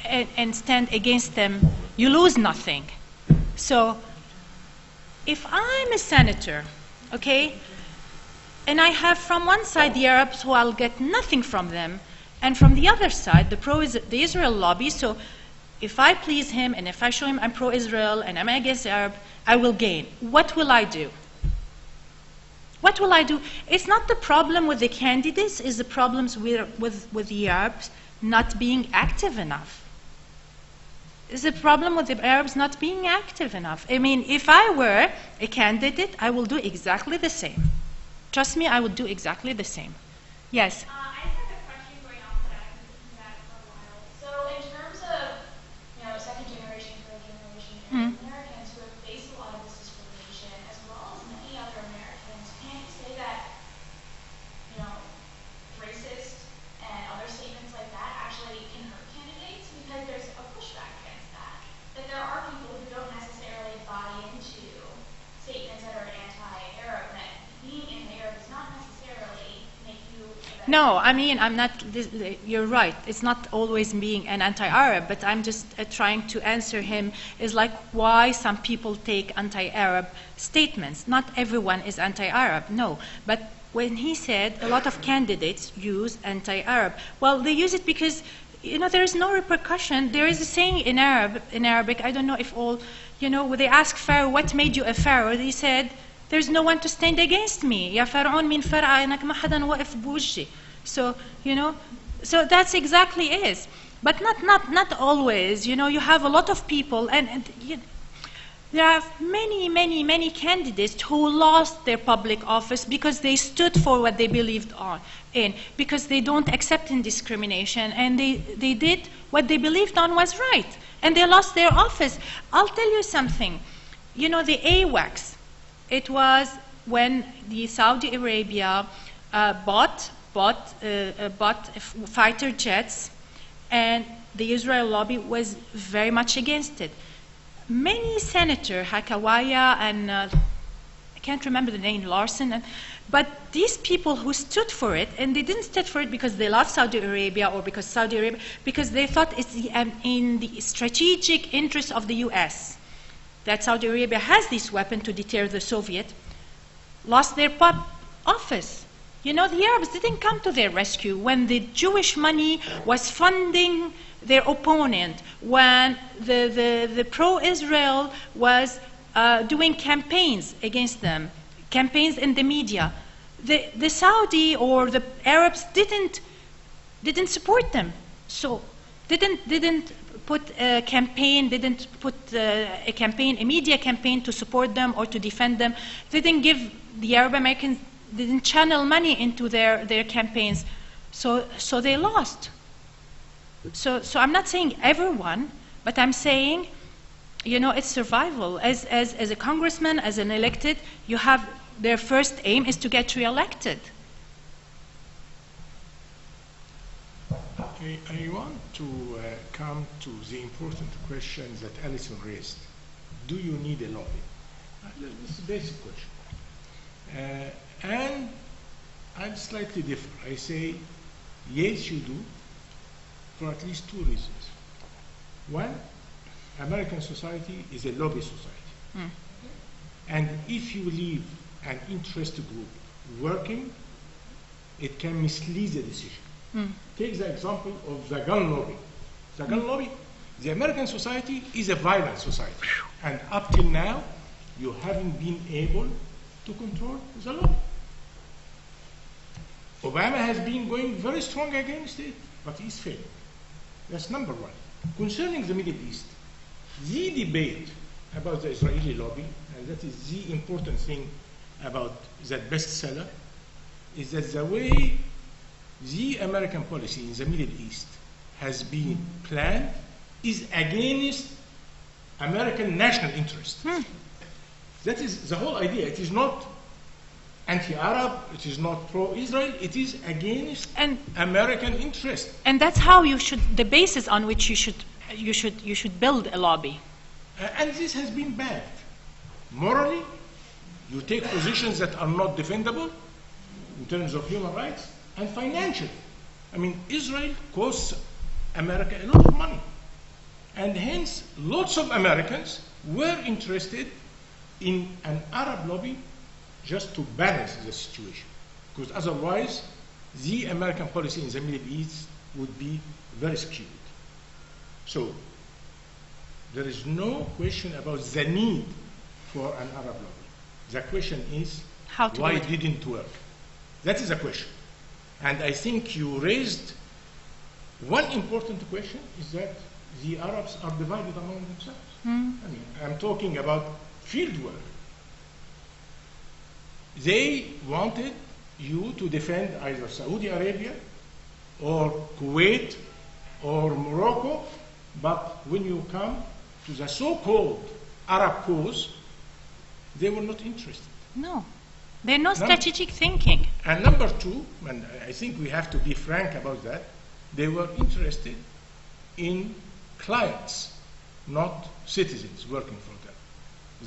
and stand against them, you lose nothing. So if I'm a senator, okay, and I have from one side the Arabs who I'll get nothing from them, and from the other side the Israel lobby, so if I please him and if I show him I'm pro-Israel and I'm against the Arab, I will gain. What will I do? What will I do? It's not the problem with the candidates, it's the problems with the Arabs not being active enough. It's a problem with the Arabs not being active enough. I mean, if I were a candidate, I will do exactly the same. Trust me, I would do exactly the same. Yes? I just have a question going off that. I've been thinking about it for a while. So in terms of, you know, second generation, third generation Americans who have faced a lot of this discrimination, as well as many other Americans, can't you say that, you know, racist and other statements like that actually can hurt candidates? Because there's a pushback against that. That there are people who don't necessarily buy into statements that are anti-Arab, that being anti-Arab does not necessarily make you a better No, I mean, I'm not, you're right. It's not always being an anti-Arab, but I'm just trying to answer him is like why some people take anti-Arab statements. Not everyone is anti-Arab, no. But when he said a lot of candidates use anti-Arab, well, they use it because, you know, there is no repercussion. There is a saying in Arabic, I don't know if all, you know, when they ask Pharaoh, what made you a Pharaoh? He said, there's no one to stand against me. Ya Pharaoh min far'a inak ma hadan waqif bwajhi. So, you know, so that's exactly it. But not always. You know, you have a lot of people, and you know, there are many candidates who lost their public office because they stood for what they believed in, because they don't accept discrimination, and they did what they believed on was right, and they lost their office. I'll tell you something. You know, the AWACS, it was when the Saudi Arabia bought fighter jets, and the Israel lobby was very much against it. Many senators, Hakawaya and I can't remember the name, Larson, but these people who stood for it, and they didn't stand for it because they love Saudi Arabia or because Saudi Arabia, because they thought it's in the strategic interest of the U.S. that Saudi Arabia has this weapon to deter the Soviet, lost their office. You know, the Arabs didn't come to their rescue when the Jewish money was funding their opponent, when the pro-Israel was doing campaigns against them, campaigns in the media. The Saudi or the Arabs didn't support them, so didn't put a campaign, a media campaign to support them or to defend them. They didn't give the Arab Americans, didn't channel money into their campaigns, so they lost. So I'm not saying everyone, but I'm saying, you know, it's survival. As a congressman, as an elected, you have their first aim is to get re-elected. I want to come to the important question that Alison raised. Do you need a lobby? This is a basic question. And I'm slightly different. I say, yes, you do, for at least two reasons. One, American society is a lobby society. And if you leave an interest group working, it can mislead the decision. Take the example of the gun lobby. The gun lobby, the American society is a violent society. And up till now, you haven't been able to control the lobby. Obama has been going very strong against it, but he's failing. That's number one. Concerning the Middle East, the debate about the Israeli lobby, and that is the important thing about that bestseller, is that the way the American policy in the Middle East has been planned is against American national interest. That is the whole idea. It is not anti-Arab, it is not pro-Israel, it is against American interest. And that's how you should, the basis on which you should build a lobby. And this has been backed. Morally, you take positions that are not defendable in terms of human rights, and financially. I mean, Israel costs America a lot of money. And hence, lots of Americans were interested in an Arab lobby just to balance the situation. Because otherwise, the American policy in the Middle East would be very skewed. So, there is no question about the need for an Arab lobby. The question is, why didn't it work? That is the question. And I think you raised one important question, is that the Arabs are divided among themselves. I mean, I'm talking about field work. They wanted you to defend either Saudi Arabia or Kuwait or Morocco, but when you come to the so-called Arab cause, they were not interested. No, they're not strategic thinking. And number two, and I think we have to be frank about that, they were interested in clients, not citizens working for them.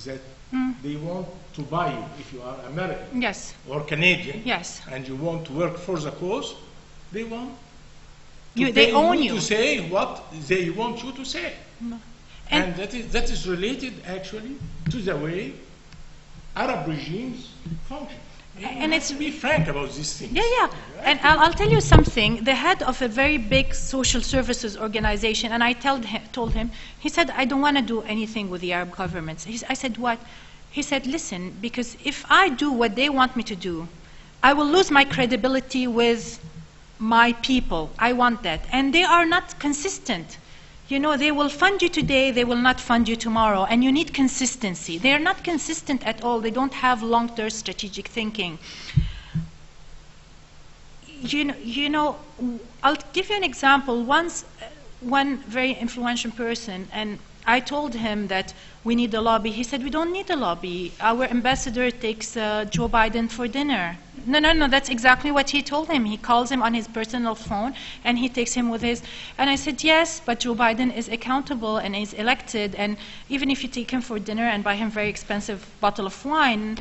That they want to buy you if you are American or Canadian, and you want to work for the cause, they want they own you to say what they want you to say. And that is related actually to the way Arab regimes function. And let's be frank about these things. And I'll tell you something. The head of a very big social services organization, and I told him, he said, I don't want to do anything with the Arab governments. I said, what? He said, listen, because if I do what they want me to do, I will lose my credibility with my people. I want that. And they are not consistent. You know, they will fund you today, they will not fund you tomorrow, and you need consistency. They are not consistent at all. They don't have long-term strategic thinking. You know, I'll give you an example. Once, one very influential person, and I told him that we need a lobby. He said, we don't need a lobby. Our ambassador takes Joe Biden for dinner. No, that's exactly what he told him. He calls him on his personal phone, and he takes him with his... And I said, yes, but Joe Biden is accountable and is elected, and even if you take him for dinner and buy him a very expensive bottle of wine,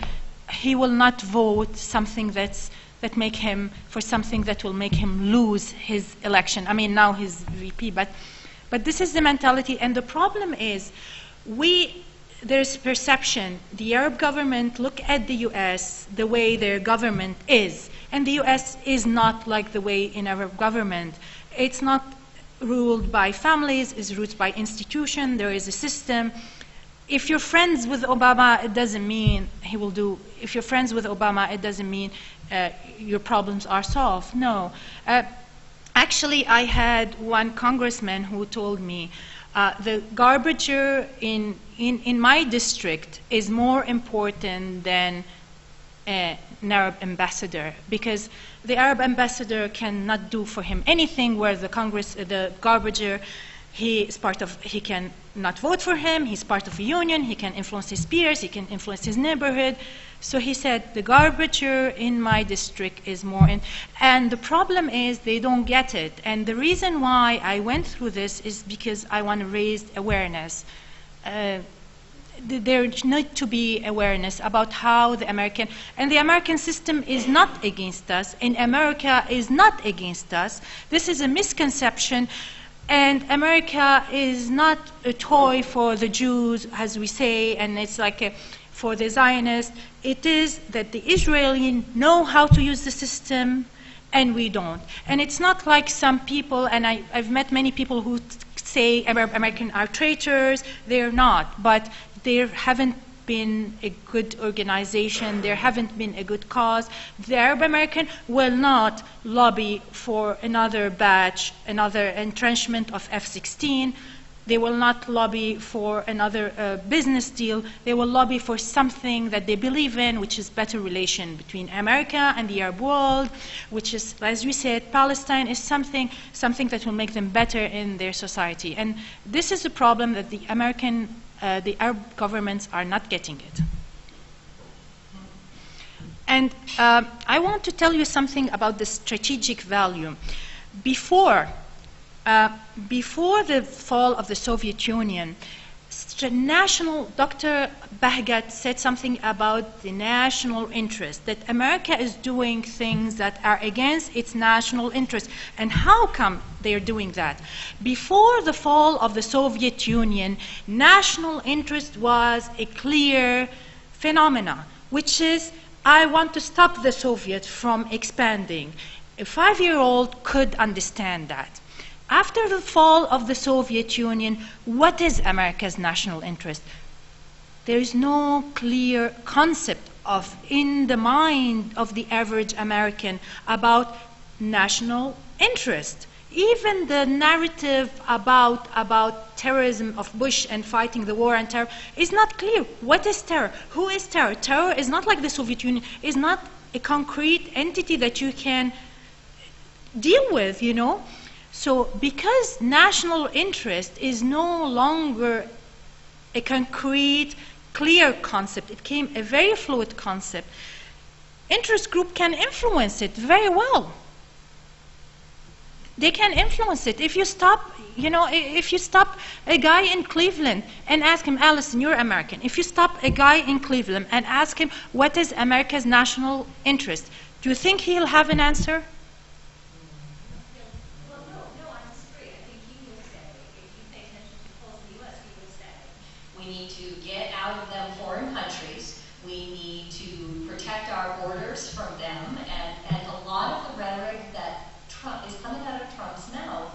he will not vote something that make him, for something that will make him lose his election. I mean, now he's VP, but this is the mentality, and the problem is, there's perception. The Arab government look at the U.S. the way their government is, and the U.S. is not like the way in Arab government. It's not ruled by families, it's ruled by institution. There is a system. If you're friends with Obama, it doesn't mean he will do. If you're friends with Obama, it doesn't mean your problems are solved. No. Actually, I had one congressman who told me, the garbager in my district is more important than an Arab ambassador, because the Arab ambassador cannot do for him anything, where the garbager, he can not vote for him, he's part of a union, he can influence his peers, he can influence his neighborhood. So he said, the garbager in my district is more, and the problem is they don't get it. And the reason why I went through this is because I want to raise awareness. there need to be awareness about how the American system is not against us, and America is not against us. This is a misconception, and America is not a toy for the Jews, as we say, and it's like for the Zionists. It is that the Israelis know how to use the system, and we don't. And it's not like some people, and I've met many people who say Americans are traitors. They're not, but there haven't been a good organization, there haven't been a good cause. The Arab American will not lobby for another batch, another entrenchment of F-16. They will not lobby for another business deal. They will lobby for something that they believe in, which is better relation between America and the Arab world, which is, as we said, Palestine is something that will make them better in their society. And this is a problem that the Arab governments are not getting it. And I want to tell you something about the strategic value. Before the fall of the Soviet Union, Dr. Bahgat said something about the national interest, that America is doing things that are against its national interest. And how come they're doing that? Before the fall of the Soviet Union, national interest was a clear phenomenon, which is, I want to stop the Soviets from expanding. A 5-year-old could understand that. After the fall of the Soviet Union, what is America's national interest? There is no clear concept in the mind of the average American about national interest. Even the narrative about terrorism of Bush and fighting the war on terror is not clear. What is terror? Who is terror? Terror is not like the Soviet Union, is not a concrete entity that you can deal with, you know. So because national interest is no longer a concrete, clear concept, it became a very fluid concept, interest group can influence it very well. They can influence it. If you stop, if you stop a guy in Cleveland and ask him, Allison, you're American. If you stop a guy in Cleveland and ask him, what is America's national interest? Do you think he'll have an answer? We need to get out of them foreign countries. We need to protect our borders from them. And a lot of the rhetoric that Trump is coming out of Trump's mouth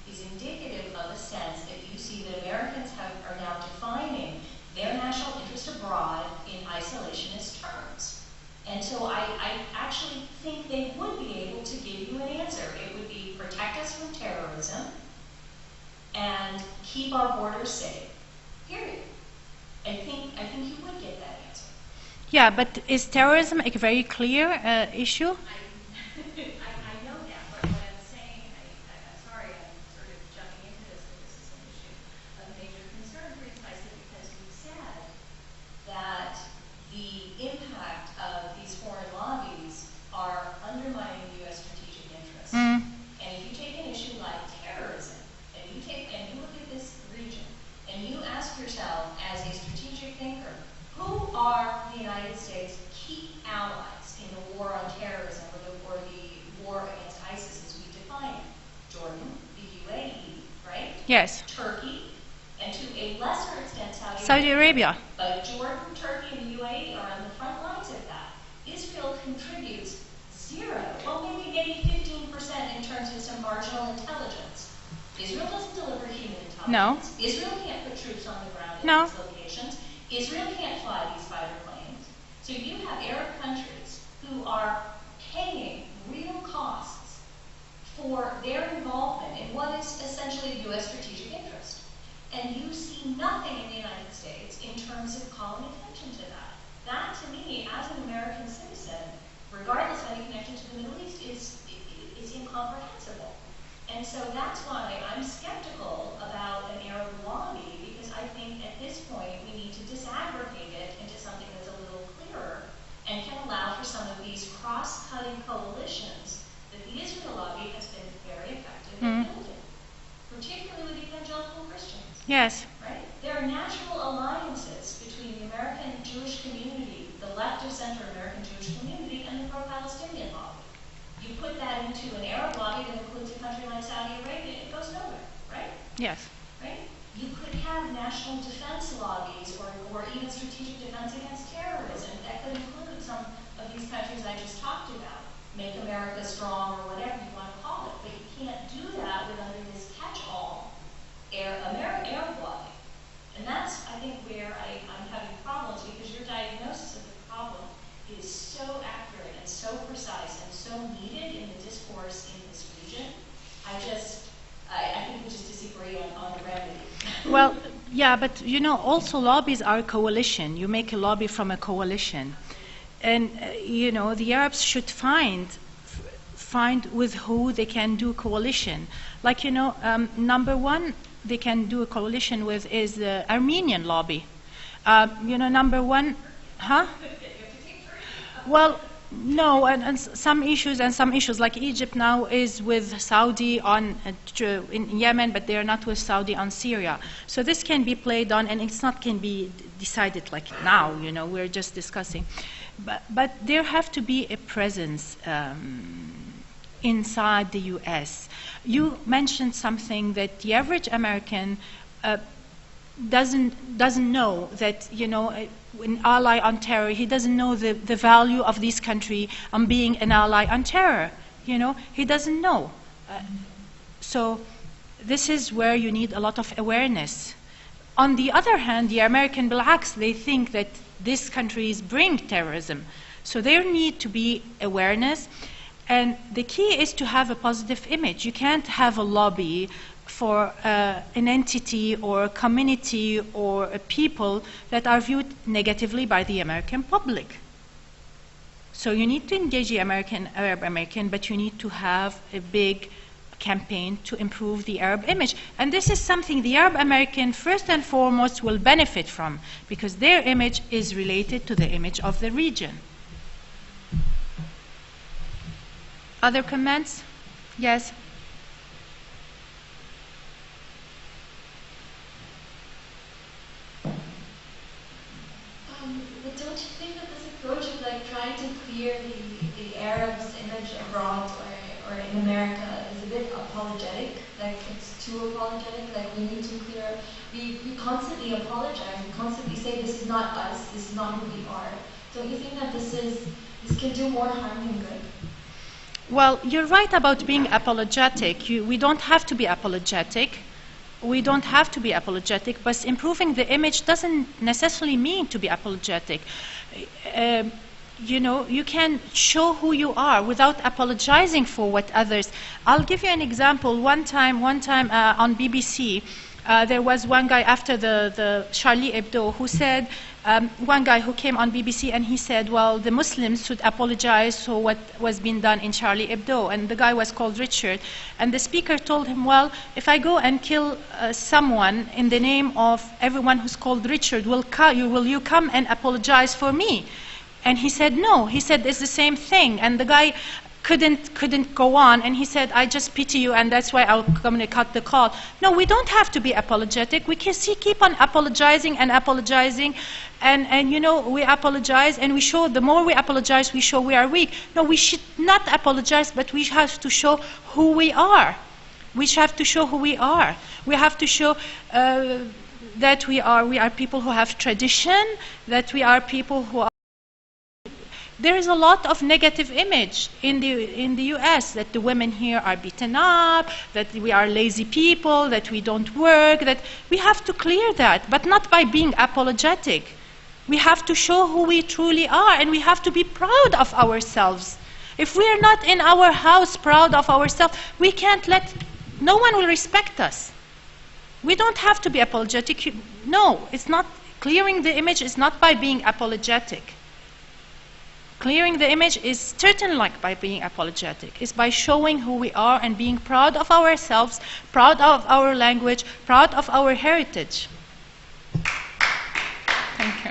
is indicative of a sense that you see that Americans are now defining their national interest abroad in isolationist terms. And so I actually think they would be able to give you an answer. It would be protect us from terrorism and keep our borders safe. Period. I think you would get that answer. Yeah, but is terrorism a very clear issue? I know that, but what I'm saying, I'm sorry, I'm sort of jumping into this, but this is an issue of major concern precisely because you said that the impact of these foreign lobbies are undermining U.S. strategic interests. And if you take an issue like terrorism, and you look at this region, and you ask yourself, as a strategic thinker, who are the United States' key allies in the war on terrorism or the war against ISIS as we define it? Jordan, the UAE, right? Yes. Turkey, and to a lesser extent Saudi Arabia. But Jordan, Turkey, and the UAE are on the front lines of that. Israel contributes 0, well maybe 15% in terms of some marginal intelligence. Israel doesn't deliver human intelligence. No. Israel can't put troops on the ground in No. these locations. Israel can't fly these fighter planes. So you have Arab countries who are paying real costs for their involvement in what is essentially a U.S. strategic interest. And you see nothing in the United States in terms of calling attention to that. That, to me, as an American citizen, regardless of any connection to the Middle East, is incomprehensible. And so that's why I'm skeptical about an Arab lobby, because I think at this point we need to disaggregate it into something that's a little clearer and can allow for some of these cross-cutting coalitions that the Israel lobby has been very effective in building, particularly with evangelical Christians. Yes. Right? There are natural alliances between Jewish community and the pro-Palestinian lobby. You put that into an Arab lobby that includes a country like Saudi Arabia, it goes nowhere, right? Yes. Right? You could have national defense lobbies or even strategic defense against terrorism. That could include some of these countries I just talked about. Make America strong or whatever you want to call it. But you can't do that with under this catch-all Arab lobby. And that's, I think, where I'm having problems, because your diagnosis of the problem is so accurate and so precise and so needed in the discourse in this region. I think we just disagree on the remedy. Well, yeah, but you know, also lobbies are a coalition. You make a lobby from a coalition. And, you know, the Arabs should find with who they can do coalition. Like, you know, number one they can do a coalition with is the Armenian lobby. You know, number one, huh? Well, no, and some issues, like Egypt now is with Saudi on in Yemen, but they are not with Saudi on Syria. So this can be played on, and it's not can be decided like now. You know, we're just discussing, but there have to be a presence inside the U.S. You mentioned something that the average American doesn't know, that, you know, an ally on terror, he doesn't know the value of this country on being an ally on terror. You know, he doesn't know. So this is where you need a lot of awareness. On the other hand, the American blacks, they think that these countries bring terrorism. So there need to be awareness. And the key is to have a positive image. You can't have a lobby for an entity or a community or a people that are viewed negatively by the American public. So you need to engage the Arab American, but you need to have a big campaign to improve the Arab image. And this is something the Arab American first and foremost will benefit from, because their image is related to the image of the region. Other comments? Yes? But don't you think that this approach of like trying to clear the Arabs' image abroad or in America is a bit apologetic? Like it's too apologetic. Like we need to clear. We constantly apologize. We constantly say this is not us. This is not who we are. Don't you think that this can do more harm than good? Well, you're right about being apologetic. We don't have to be apologetic. We don't have to be apologetic, but improving the image doesn't necessarily mean to be apologetic. You know, you can show who you are without apologizing for what others. I'll give you an example. One time on BBC, there was one guy after the Charlie Hebdo who said, one guy who came on BBC and he said, well, the Muslims should apologize for what was being done in Charlie Hebdo. And the guy was called Richard. And the speaker told him, well, if I go and kill someone in the name of everyone who's called Richard, will you come and apologize for me? And he said, no. He said, it's the same thing. And the guy couldn't go on, and he said, I just pity you, and that's why I'm going to cut the call. No, we don't have to be apologetic. We can keep on apologizing, and you know, we apologize, and we show, the more we apologize, we show we are weak. No, we should not apologize, but we have to show who we are. We have to show who we are. We have to show that we are people who have tradition, that we are people who are. There is a lot of negative image in the U.S. that the women here are beaten up, that we are lazy people, that we don't work, that we have to clear that, but not by being apologetic. We have to show who we truly are, and we have to be proud of ourselves. If we are not in our house proud of ourselves, we can't no one will respect us. We don't have to be apologetic. No, it's not. Clearing the image is not by being apologetic. Clearing the image is certainly like by being apologetic. It's by showing who we are and being proud of ourselves, proud of our language, proud of our heritage. Thank you.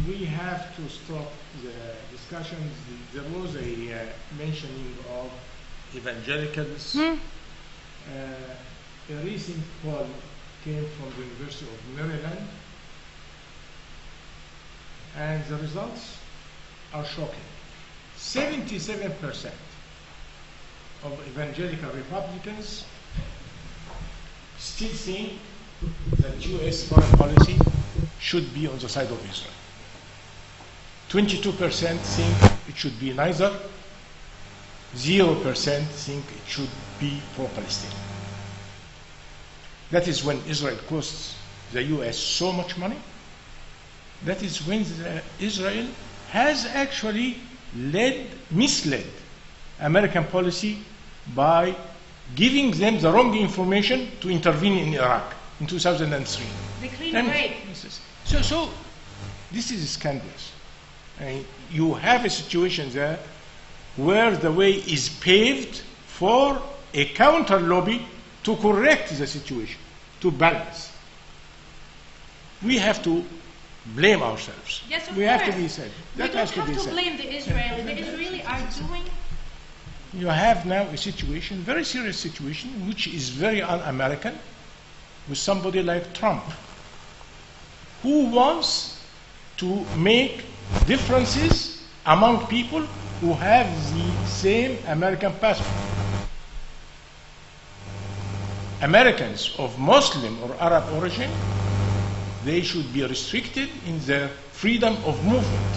We have to stop the discussions. There was a mentioning of evangelicals. A recent poll came from the University of Maryland. and the results are shocking. 77% of evangelical Republicans still think that U.S. foreign policy should be on the side of Israel. 22% think it should be neither. 0% think it should be pro-Palestine. That is when Israel costs the U.S. so much money. That is when Israel has actually misled American policy by giving them the wrong information to intervene in Iraq in 2003. The clean break. So this is scandalous. I mean, you have a situation there where the way is paved for a counter lobby to correct the situation, to balance. We have to blame ourselves. Yes, of we course. have to be said. That we don't have to blame the Israelis. The Israelis are doing. You have now a situation, very serious situation, which is very un-American, with somebody like Trump, who wants to make differences among people who have the same American passport. Americans of Muslim or Arab origin, they should be restricted in their freedom of movement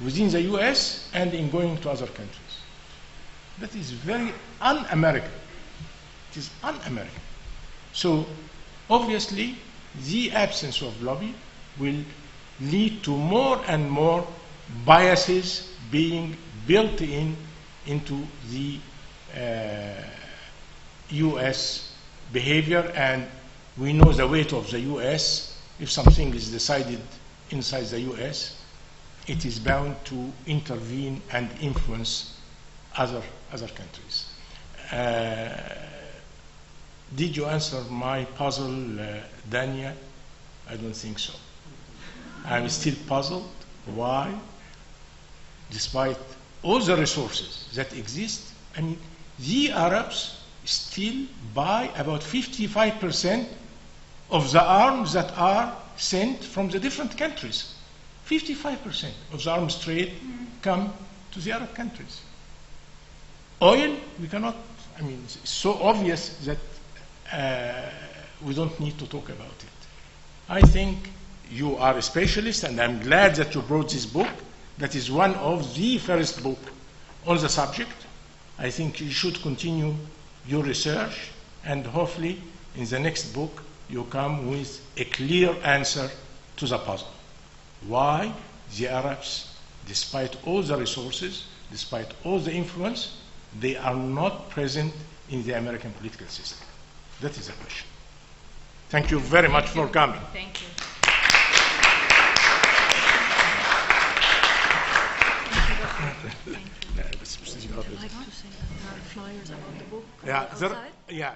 within the US and in going to other countries. That is very un-American. It is un-American. So obviously the absence of lobby will lead to more and more biases being built into the US behavior, and we know the weight of the US. If something is decided inside the US, it is bound to intervene and influence other countries. Did you answer my puzzle, Dania? I don't think so. I'm still puzzled why, despite all the resources that exist, I mean, the Arabs still buy about 55% of the arms that are sent from the different countries. 55% of the arms trade come to the Arab countries. Oil, we cannot, I mean, it's so obvious that we don't need to talk about it. I think you are a specialist, and I'm glad that you brought this book. That is one of the first book on the subject. I think you should continue your research, and hopefully in the next book you come with a clear answer to the puzzle. Why the Arabs, despite all the resources, despite all the influence, they are not present in the American political system? That is the question. Thank you very much for coming. Thank you. Thank you. Would you like to say that there are flyers about the book outside? Yeah.